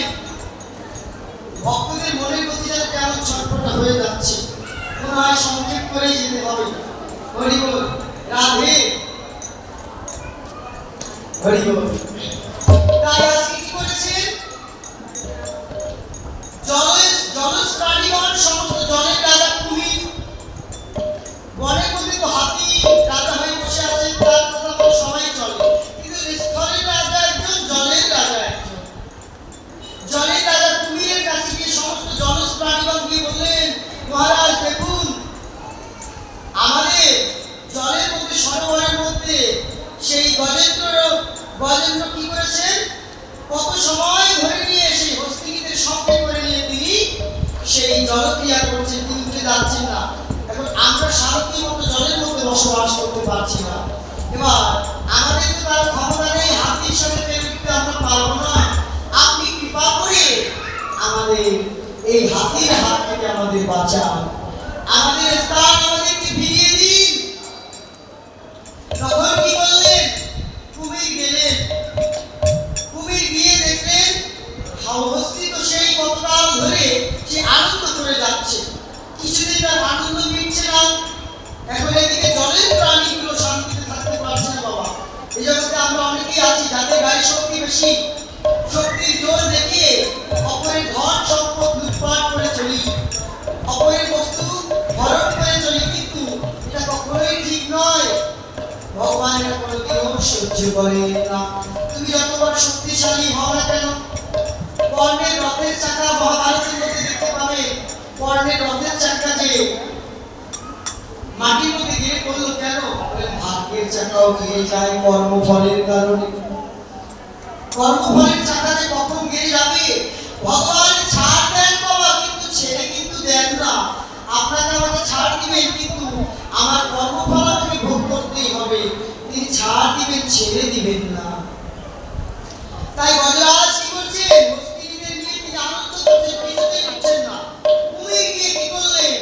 S1: ভক্তদের মনের প্রতি যেন কেমন ছটফটা হয়ে যাচ্ছে, মনে হয় সংক্ষেপ করেই যেতে হবে। হরি বল, রাধে হরি বল। তাই আজকে কি করেছেন? জলজ প্রাণীগণ সমস্ত জলের রাজা কুমির, বনের মধ্যে তো হাতি রাজা হয়ে বসে আছেন, তার কথা বলে সবাই চলে। কিন্তু স্থলের রাজা একজন, জলের রাজা একজন। জলের রাজা কুমিরের কাছে গিয়ে সমস্ত জলজ প্রাণীগণ গিয়ে বললেন, মহারাজ দেখুন, আমাদের জলের মধ্যে সরোবরের মধ্যে সেই গজেন্দ্র কি করেছেন? কত সময় ধরে নিয়ে সেই হস্তিনীদের সঙ্গে করে নিয়ে তিনি সেই জলক্রিয়া করছেন, তিনি উঠে যাচ্ছেন না। এখন আমরা সারথীর মতো জলের মধ্যে বসবাস করতে পারছি না। এবার আমাদের তো তার ক্ষমতা নেই, হাতির সঙ্গে পেরে উঠতে আমরা পারবো না। আপনি কৃপা করে আমাদের এই হাতির হাত থেকে আমাদের বাঁচান, আমাদের স্থান আমাদেরকে ফিরিয়ে দিন। তখন কি বললেন? কুমির গেলেন, কুমির গিয়ে দেখলেন হস্তি তো সেই কতকাল ধরে সে আনন্দ করে যাচ্ছে, কিছুদিন তার আনন্দ মিটছে না। এখন এদিকে জলের প্রাণীগুলো শান্তিতে থাকতে পারছে না। বাবা, এই জগতে আমরা অনেকেই আছি যাদের গায়ে শক্তি বেশি, শক্তির জোর দেখিয়ে অপরের ধন সম্পদ লুটপাট করে চলি, অপরের বস্তু হরণ করে চলি, কিন্তু এটা কখনোই ঠিক নয়। ভগবান এটা কোনোদিনও সহ্য করেন না। তুমি যত বড় শক্তিশালী হও না কেন, কর্ণের রথের চাকা মহাভারতের মধ্যে দেখতে পাবে, কর্ণের রথের চাকা যে মাটির মধ্যে গিয়ে পড়লো কেন? ভাগ্যের চাকাও গিয়ে যায় কর্মফলের কারণে। কর্মফলের চাকা যে কখন গিয়ে যাবে, ভগবান ছাড় দেন বাবা, কিন্তু ছেড়ে কিন্তু দেন না। আপনাকে আমাকে ছাড় দিবেন, কিন্তু আমার কর্মফল আমাকে ভোগ করতেই হবে। তিনি ছাড় দিবেন, ছেড়ে দিবেন না। তাই গজরাজ কি করছেন? হস্তিনীদের নিয়ে তিনি আনন্দ করছেন, কিছুতেই উঠছেন না। কুমির গিয়ে কি করলেন?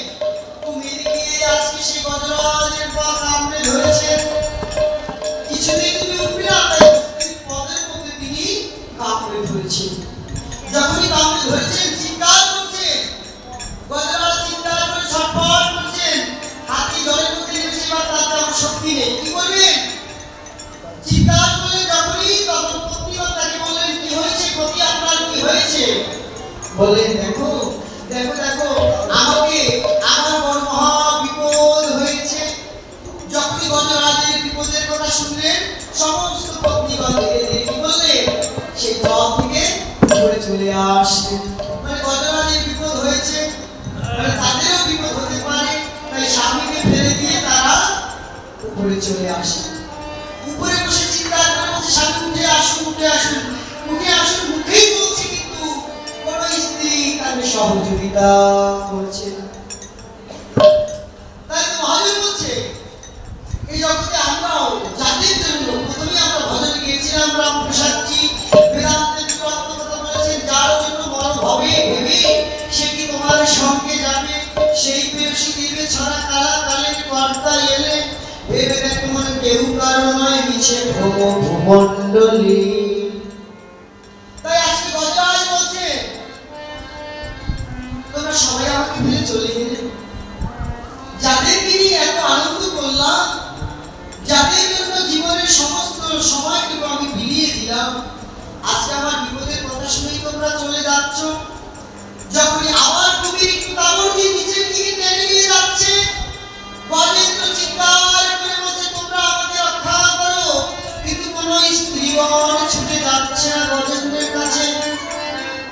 S1: কুমির গিয়ে আজকে সেই গজরাজের পা কামড়ে ধরেছেন, কিছুতেই তুমি উঠবে না। তাই পদের মধ্যে তিনি কামড়ে ধরেছেন। যখনই কামড়ে ধরেছেন চিৎকার করছেন, গজরাজ চিৎকার করে ছটফট করছেন। হাতি জলের মধ্যে নেমেছে, এবার তার তেমন শক্তি নেই, কি করবেন? চিৎকার করে যখনই, তখন পত্নীগণ তাকে বললেন, কি হয়েছে পতি, আপনার কি হয়েছে? বললেন, দেখো দেখো দেখো, আমাকে আমার বড় মহা বিপদ হয়েছে। যখনই গজরাজের বিপদের কথা শুনলেন, সমস্ত পত্নীগণ ধীরে ধীরে কি বললেন? সেই জল থেকে ঘুরে চলে আসলেন। মানে গজরাজের বিপদ হয়েছে, মানে তাদেরও বিপদ হতে পারে, তাই স্বামীকে ফেলে দিয়ে তারা চিন্তা করছে না। তাই তো মহাজন বলছে এই জগতে আমরাও যাদের জন্য প্রথমে আমরা ভজন গিয়েছিলাম রামপ্রসাদজি বেদান্তের চূড়ান্ত কথা বলেছেন, যার জন্য মন ভবে ভেবে সে কি তোমার সঙ্গে যাবে, সেই পেশি দিবে ছাড়া কালা কালের কর্তা এলে, ভেবে দেখো মনে কেউ কারো নয় মিছে ভূমণ্ডলী। তাই আজকে গজরাজ বলছে তোমরা সবাই আমাকে ফেলে চলে গেলে, যাদের নিয়ে এত আনন্দ করলাম, যাদের জন্য জীবনের সমস্ত সময়টুকু আমি বিলিয়ে দিলাম, আজকে আমার বিপদের কথা শুনেই তোমরা চলে যাচ্ছ। যখনই আবার কবির একটু কামড় দিয়ে নিচের দিকে টেনে নিয়ে যাচ্ছে, গজেন্দ্র চিৎকার করে বলছে তোমরা আমাকে রক্ষা করো, কিন্তু কোন স্ত্রীগণ ছুটে যাচ্ছে না গজেন্দ্রের কাছে।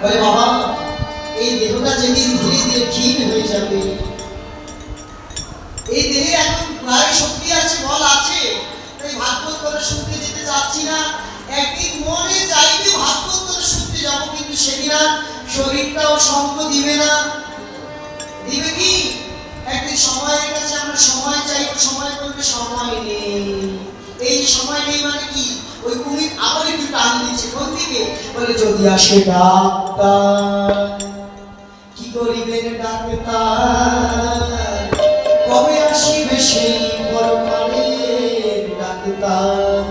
S1: বলে বাবা এই দেহটা যেদিন ধীরে ধীরে ক্ষীণ হয়ে যাবে, এই দেহে এখন প্রায় শক্তি আছে, বল আছে, তাই ভাগবত কথা শুনতে যেতে চাচ্ছি না। একদিন মনে চাইবে ভাগবত কথা শুনতে যাবো, কিন্তু সেদিন আর শরীরটাও সঙ্গ দিবে না। দিবে কি? একদিন সময়ের কাছে আমরা সময় চাইবো, সময় করবে সময় নেই। এই সময় নেই মানে কি? ওই কুমির আবার একটু টান দিচ্ছে কোন দিকে? বলে যদি আসে ডাক্তার কি করিবেন ডাক্তার, কবে আসিবে সেই পরকালের ডাক্তার।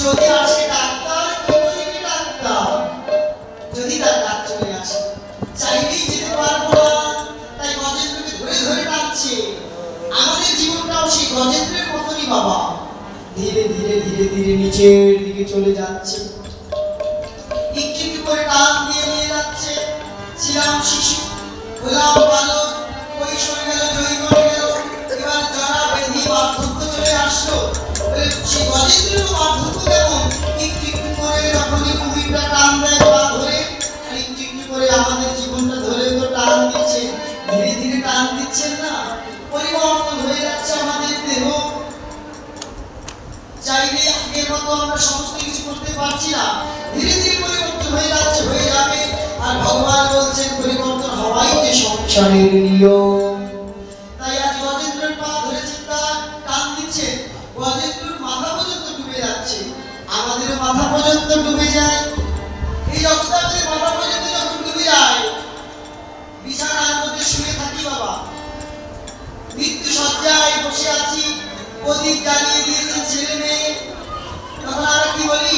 S1: যদি আসে ডাক্তার কি করিবে ডাক্তার, যদি তার ডাক চলে আসে চাইলেই যেতে পারবো না। তাই গজেন্দ্রকে ধরে ধরে ডাকছে। আমাদের জীবনটাও সেই গজেন্দ্রের মতনই বাবা, ধীরে ধীরে ধীরে ধীরে নিচের দিকে চলে যাচ্ছে, একটু একটু করে টান দিয়ে নিয়ে যাচ্ছে। ছিলাম শিশু, হলাম বালক, কৈশোর গেল, যৌবন গেল, এবার জরা ব্যাধি বার্ধক্য চলে আসলো। সেই গজেন্দ্রের বার্ধক্য কেমন? একটু একটু করে যখনই কুমিরটা টান দেয় পা ধরে, একটু একটু করে আমাদের জীবনটা ধরে তো টান দিচ্ছে, ধীরে ধীরে টান দিচ্ছেন না, পরিবর্তন হয়ে যাচ্ছে আমাদের দেহ। চাইলে আগের মতো আমরা সমস্ত কিছু করতে পারছি না, ধীরে ধীরে পরিবর্তন হয়ে যাচ্ছে, হয়ে যাবে। আর ভগবান বলছেন পরিবর্তন হওয়াই যে সংসারের নিয়ম। তাই আজ গজেন্দ্রের পা ধরে চিন্তা টান দিচ্ছে, গজেন্দ্রের মাথা পর্যন্ত ডুবে যাচ্ছে, আমাদেরও মাথা পর্যন্ত ডুবে যায়। এই জগতের মাথা পর্যন্ত যখন ডুবে যায়, বিছানার মধ্যে শুয়ে থাকি বাবা, মৃত্যু শয্যায় বসে আছি, প্রদীপ জ্বালিয়ে দিয়েছে ছেলে মেয়ে, তখন আমরা কি বলি?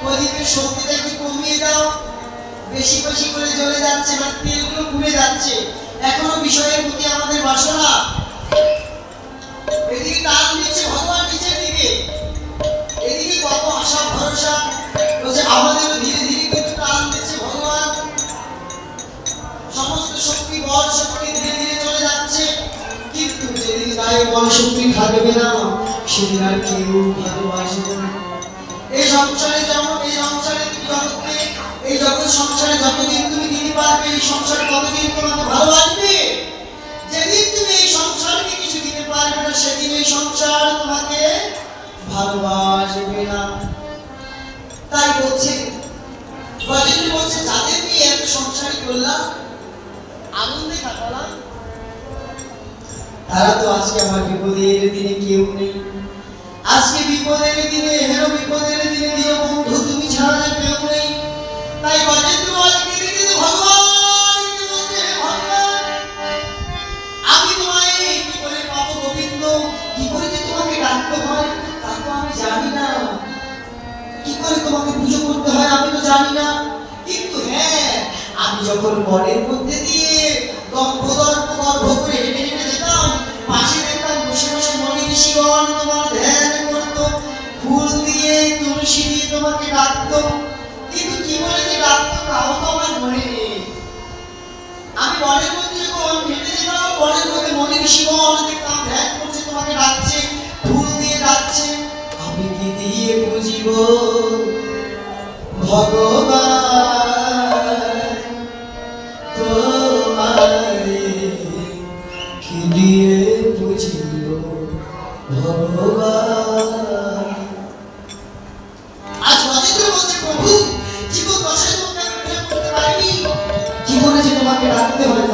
S1: প্রদীপের শক্তিটা একটু কমিয়ে দাও, বেশি বেশি করে জ্বলে যাচ্ছে না, তেলগুলো পুড়ে যাচ্ছে। এখনো বিষয়ের প্রতি আমাদের বাসনা। এদিকে টান দিচ্ছে ভগবান নিচের দিকে, এদিকে কত আশা ভরসা, বলছে আমাদেরও ধীরে ধীরে কিন্তু টান দিচ্ছে ভগবান। সমস্ত শক্তি বল শক্তি ধীরে ধীরে চলে যাচ্ছে, কিন্তু যেদিন গায়ে বল শক্তি থাকবে না, সেদিন আর কেউ ভালোবাসবে না। এই সংসারে যেমন এই সংসারে জগৎকে, এই জগৎ সংসারে যতদিন তুমি দিতে পারবে, এই সংসার ততদিন তোমাকে ভালোবাসবে। যেদিন তুমি এই সংসারকে কিছু দিতে পারবে না, সেদিন এই সংসার তোমাকে ভালোবাসবে না। তাই বলছে গজেন্দ্র বলছে যাদের নিয়ে এত সংসারই করলাম, আনন্দে কাটালাম, তারা তো আজকে আমার বিপদের দিনে কেউ নেই। আজকে বিপদের দিনে, হেরো বিপদের দিনে দিও বন্ধু তুমি ছাড়া যে কেউ নেই। তাই গজেন্দ্র আজকে দেখে ভগবানকে বলছে, ভগবান আমি তোমায় কি করে পাবো গোবিন্দ, কি করে যে তোমাকে ডাকতে হয় তা তো আমি জানি না, কি করে তোমাকে পুজো করতে হয় আমি তো জানি না। কিন্তু হ্যাঁ, আমি যখন বনের মধ্যে দিয়ে গর্ভ করে হেঁটে হেঁটে যেতাম, পাশে দেখতাম বসে বসে মনি ঋষিগণ তোমার ধ্যান করতো, ফুল দিয়ে তুলসী দিয়ে তোমাকে ডাকতো, কিন্তু কি বলে যে ডাকতো তাও তো আমার মনে নেই। আমি বনের মধ্যে যখন হেঁটে যেতাম, বনের মধ্যে মনি ঋষিগণ দেখতাম ধ্যান করছে, তোমাকে ডাকছে, ফুল দিয়ে ডাকছে। আমি কি দিয়ে বুঝিব ভগবান তোমারে, কি দিয়ে বুঝিব ভগবান। আজ গজেন্দ্র বলছে প্রভু জীবন দশায় তোমাকে আমি প্রেম করতে পারিনি, জীবনে যে তোমাকে ডাকতে হয়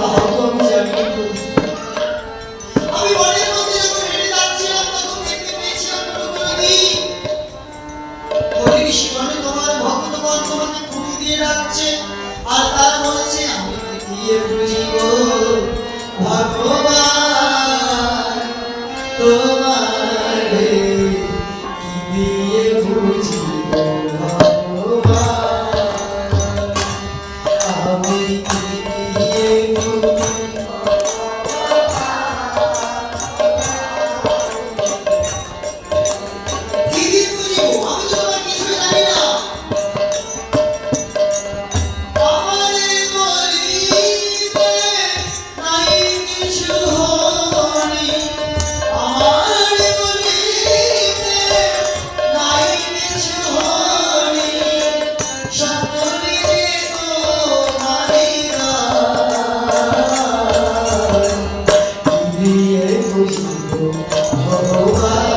S1: ডাকছে আর তারা বলছে আমি কি দিয়ে বুঝিব ভগবান তোমারে কি দিয়ে বুঝিব ভগবান আমি কি দিয়ে বুঝিব কি দিয়ে বুঝিব আমি তো তোমার কিছুই জানি না আমারে বলিতে নাই কিছু হনি আমারে বলিতে নাই কিছু হনি সকলে তোমারই দান কি দিয়ে বুঝিব ভগবান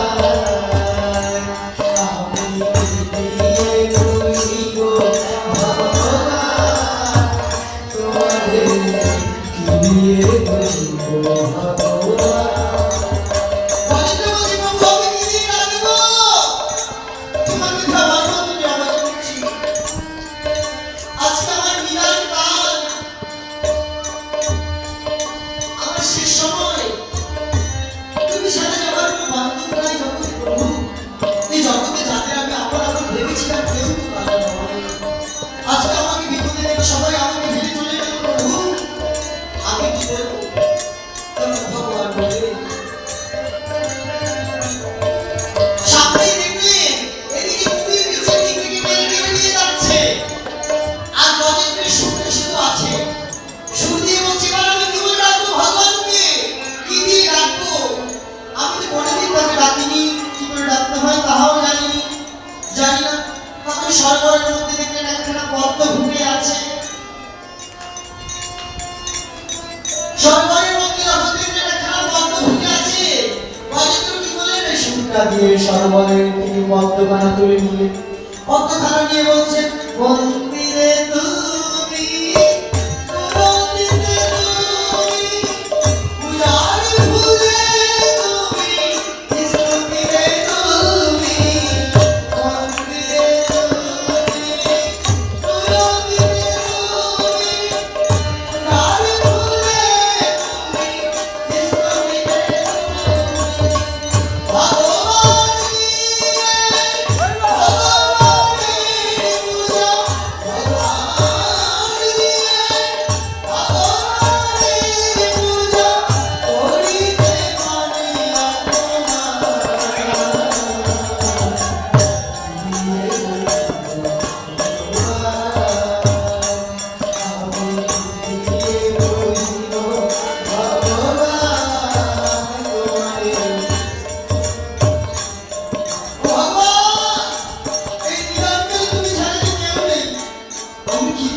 S1: আমি কি দিয়ে বুঝিব ভগবান তোমারে কি দিয়ে বুঝিব ভগবান বলিতে বলছি প্রভু আমি কি দিয়ে ডাকবো তোমার কথা বারবার তুমি আওয়াজ করছি আজকে আমার বিরাট কাল আমার শেষ সময় তুমি সাথে যাবার কোনো বান্ধব নাই জগতে প্রভু এই জগতে যাদের আমি আপন আপন ভেবেছিলাম কেউ তো তারা নয় আজকে আমাকে বিপদে দেখে সবাই আমাকে ফেলে চলে গেল প্রভু আমি কি করবো তখন ভগবান বলে সামনে দেখলেন এদিকে পুরীর নিচের দিক থেকে টেনে টেনে নিয়ে যাচ্ছে আর গজেন্দ্রের সুরটা শুধু আছে সুর দিয়ে বলছে এবার আমি কি বলে ডাকবো ভগবানকে কি দিয়ে ডাকবো আমি তো কোনোদিন তাকে ডাকিনি কি করে ডাকতে হয় তাহাও জানিনি জানি না তখন সরোবরের মধ্যে দেখলেন একখানা পদ্ম ফুটে আছে সরোবরের মধ্যে যখন দেখলেন একখানা পদ্ম ফুটে আছে গজেন্দ্র কি করলেন এই সুরটা দিয়ে সরোবরের থেকে পদ্মখানা তুলে নিয়ে পদ্মখানা নিয়ে বলছেন মন্দিরে তুমি মন্দিরে তুমি পূজার ফুলে তুমি স্তুতিরে তুমি মন্দিরে তুমি মন্দিরে তুমি পূজার ফুলে তুমি স্তুতিরে তুমি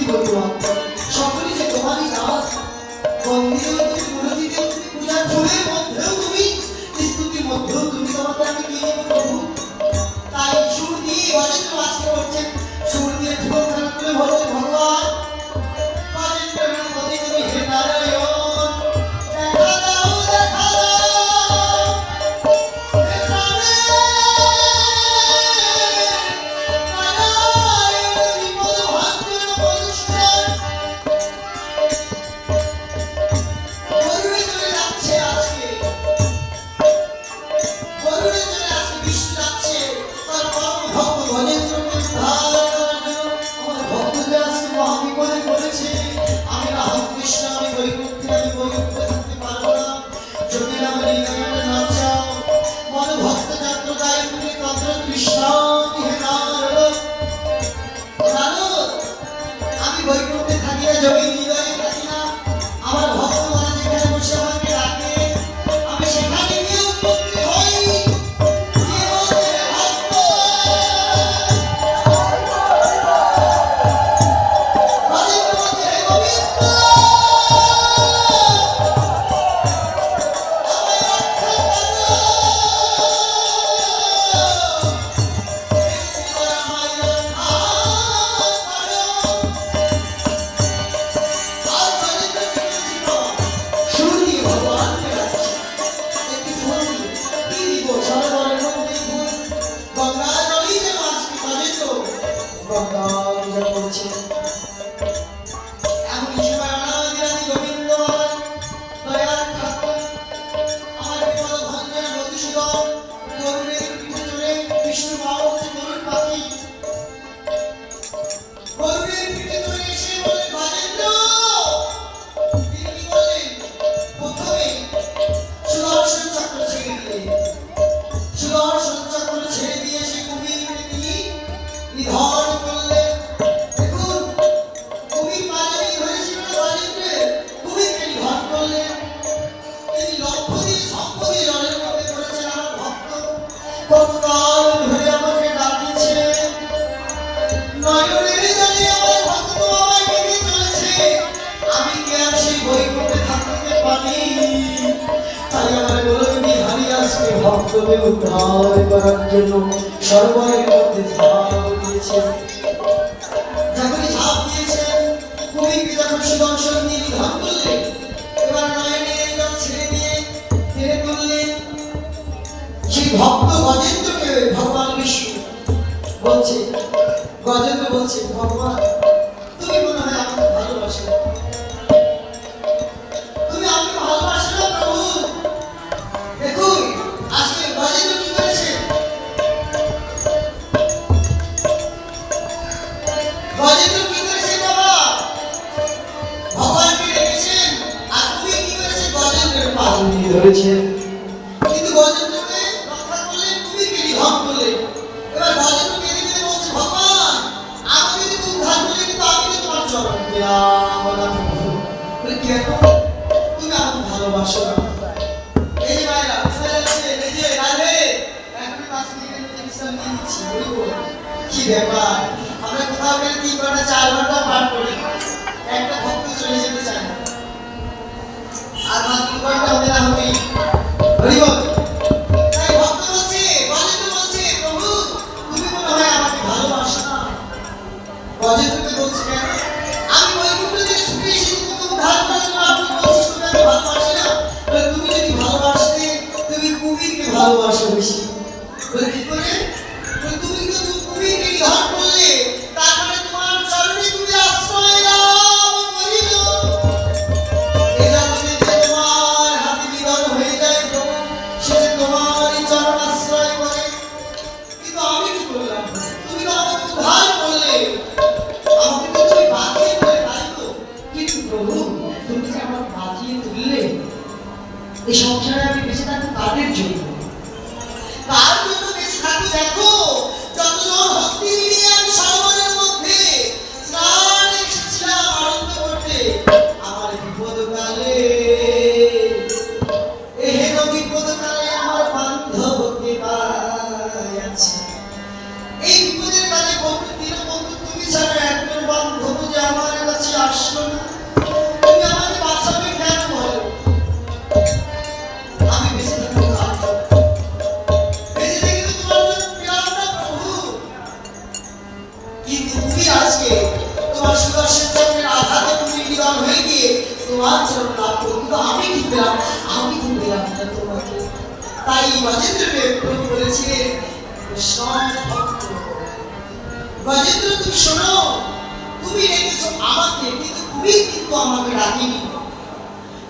S1: ভগবান সকলে যে তোমারই দাস মন্দিরেও তুমি মূর্তিতেও তুমি পূজার ফুলের মধ্যেও তুমি স্তুতির মধ্যেও তুমি তোমাকে আমি কি দেবো প্রভু তাই সুর দিয়ে গজেন্দ্র আজকে করছেন সুর দিয়ে ঠোঁটখানা তুলে বলছে ভগবান গজেন্দ্রের প্রতি তুমি হে নারায়ণ দেখা দাও দেখা দাও এখানে নারায়ণ বিপদ ভাগ্যের মধুসূদন গরুড়ে চলে যাচ্ছে আজকে গরুড়ে চলে আজকে বৃষ্টি যাচ্ছে তার পরম ভক্ত গজেন্দ্রকে উদ্ধার করার জন্য আমার ভক্তদের আজকে মহাবিপদে পড়েছে আমি রাম কৃষ্ণ আমি বৈকুণ্ঠে থাকতে পারবো না যদি আমার হৃদয়টা না চাও মন ভক্ত যাত্র গায়ে তুমি তন্ত্র কৃষ্ণ হে নারদ নারদ আমি বৈকুণ্ঠে থাকি না যোগী হৃদয়ে থাকি না আমার ভক্তগণ যেখানে বসে আমাকে ডাকে আমি সেখানে গিয়ে উপস্থিত হই কে বলছে রে ভক্ত গজেন্দ্র বলছে হে গোবিন্দ আমায় রক্ষা করো আমায় রক্ষা করো সুর দিয়ে ভগবানকে ডাকছে একটি ফুল কি দিব সরোবরের মধ্যে ফুল গঙ্গা জলেই যেন আজকে গজেন্দ্র গঙ্গা পূজা করছে ভক্তকে উদ্ধার করার জন্য সর্বয়ের মধ্যে ঝাঁপ দিয়েছেন। যখনই ঝাঁপ দিয়েছেন, কবিকে যখন সুদর্শন দিয়ে নিধন করলেন, এবার নয়নে জল ছেড়ে দিয়ে টেনে তুললেন সেই ভক্ত গজেন্দ্রকে। ভগবান বিষ্ণু বলছে, গজেন্দ্র বলছে, ভগবান তুমি মনে হয় আমাকে ভালোবাসো, তুমি আমাকে ভালোবাসো না প্রভু। দেখুন আজকে গজেন্দ্র কি করেছে, গজেন্দ্র কি করেছে বাবা, ভগবানকে ডেকেছেন আর তুমি কি করেছে, গজেন্দ্রের পা জড়িয়ে ধরেছেন। কিন্তু গজেন্দ্রকে রক্ষা করলেন, তুমি কি নিধন করলে। এবার গজেন্দ্র কেঁদে কেঁদে বলছে, ভগবান আমাকে যদি উদ্ধার করলে, কিন্তু আমি তো তোমার চরণ পেলাম না প্রভু। বলে কেন, তুমি আমাকে ভালোবাসো না। এই যে মায়েরা কোথায় যাচ্ছে, এই যে রাধে এখনই কাছে থেকে বিশ্রাম নিয়ে নিচ্ছি। বলবো কি ব্যাপার, আমরা কোথাও গেলে 3 ঘন্টা 4 ঘন্টা পার করি, একটা ভক্ত চলে যেতে চায় না, আর মাত্র 2 ঘন্টা হবে না হবেই। হরিবল। তাই ভক্ত বলছে, গজেন্দ্র বলছে, প্রভু তুমি মনে হয় আমাকে ভালোবাসো না। গজেন্দ্রকে বলছে, কেন, আমি বৈকুণ্ঠ থেকে ছুটে এসেছি তুমি উদ্ধার করার জন্য, আপনি বলছিস তুমি আমাকে ভালোবাসি না। বলে তুমি যদি ভালোবাসতে, তুমি কুমিরকে ভালোবাসো বেশি। বলে কি করে, বলে তুমি তো কুমিরকে নিধন করলে, তার মানে তোমার চরণে তুমি আশ্রয় লাভ করিল। এই জগতে যে তোমার হাতে নিধন হয়ে যায় প্রভু, সে তোমারই চরণ আশ্রয় করে। কিন্তু আমি কি করলাম, তুমি তো আমাকে উদ্ধার করলে, আমাকে তো তুমি বাঁচিয়ে তুলে, তাই তো। কিন্তু প্রভু তুমি যে আমাকে বাঁচিয়ে তুললে, এই সংসারে আমি বেঁচে থাকবো কাদের জন্য, কার জন্য বেঁচে থাকবো। দেখো যতজন ভক্তি নিয়ে আমি সরোবরের মধ্যে স্নান এসেছিলাম আনন্দ করতে, আমার বিপদকালে, এহেন বিপদকালে আমার বান্ধবকে পাইয়াছি। এই বিপদের কালে বন্ধু দিল, বন্ধু তুমি ছাড়া একজন বান্ধব যে আমার কাছে আসলো না, তুমি আমাকে বাঁচাবে কেন বলো। আমি বেঁচে থাকবো কার জন্য, বেঁচে থেকে তো তোমার জন্য পেলাম না প্রভু। কিন্তু তুমি আজকে তোমার সুদর্শন চক্রের আঘাতে তুমি নিধন হয়ে গিয়ে তোমার চরণ লাভ করো, কিন্তু আমি কি পেলাম, আমি তো পেলাম না তোমাকে। তাই গজেন্দ্রকে প্রভু বলেছিলেন, কৃষ্ণ ভক্ত গজেন্দ্র তুমি শোনো, তুমি ডেকেছো আমাকে, কিন্তু তুমি কিন্তু আমাকে ডাকিনি,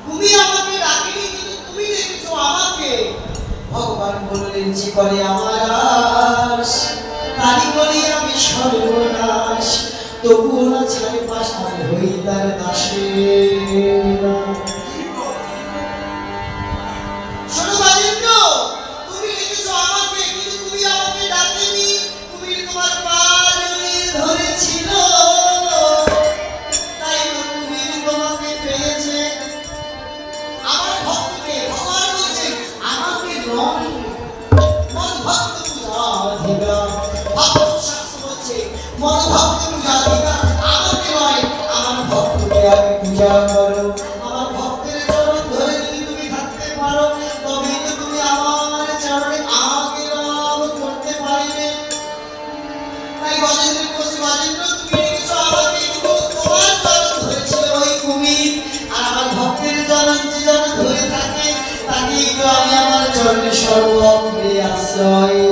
S1: তুমি আমাকে ডাকিনি, কিন্তু তুমি ডেকেছো আমাকে। ভগবান বললেন, যে করে আমার আশ, তারি বলি আমি সর্বনাশ, তবুও না ছাড়ে পাশ, আমি হই তার দাসের। শোনো গজেন্দ্র, তুমি ডেকেছো আমাকে, কিন্তু তুমি আমাকে ডাকেনি, তুমি তোমার পা জড়িয়ে ধরেছিল, তাই তো তুমি তোমাকে পেয়েছে। আমার ভক্তকে ভগবান বলছেন, আমাকে নয়, মন ভক্ত পূজাধিকা। ভক্ত শাস্ত্র বলছে মন ভক্ত পূজাধিকা, আমাকে নয়, আমার ভক্তকে আগে পূজা করো। আমার ভক্তের চরণ ধরে যদি তুমি থাকতে পারো, তবেই তো তুমি আমার চরণে আগে লাভ করতে পারবে। তাই গজেন্দ্র বলছে, গজেন্দ্র তুমি ডেকেছো আমাকে, কিন্তু তোমার চরণ ধরেছিল ওই কুমির, আর আমার ভক্তের চরণ যে চরণ ধরে থাকে, তাকেই তো আমি আমার চরণে সর্বক্ষে আশ্রয়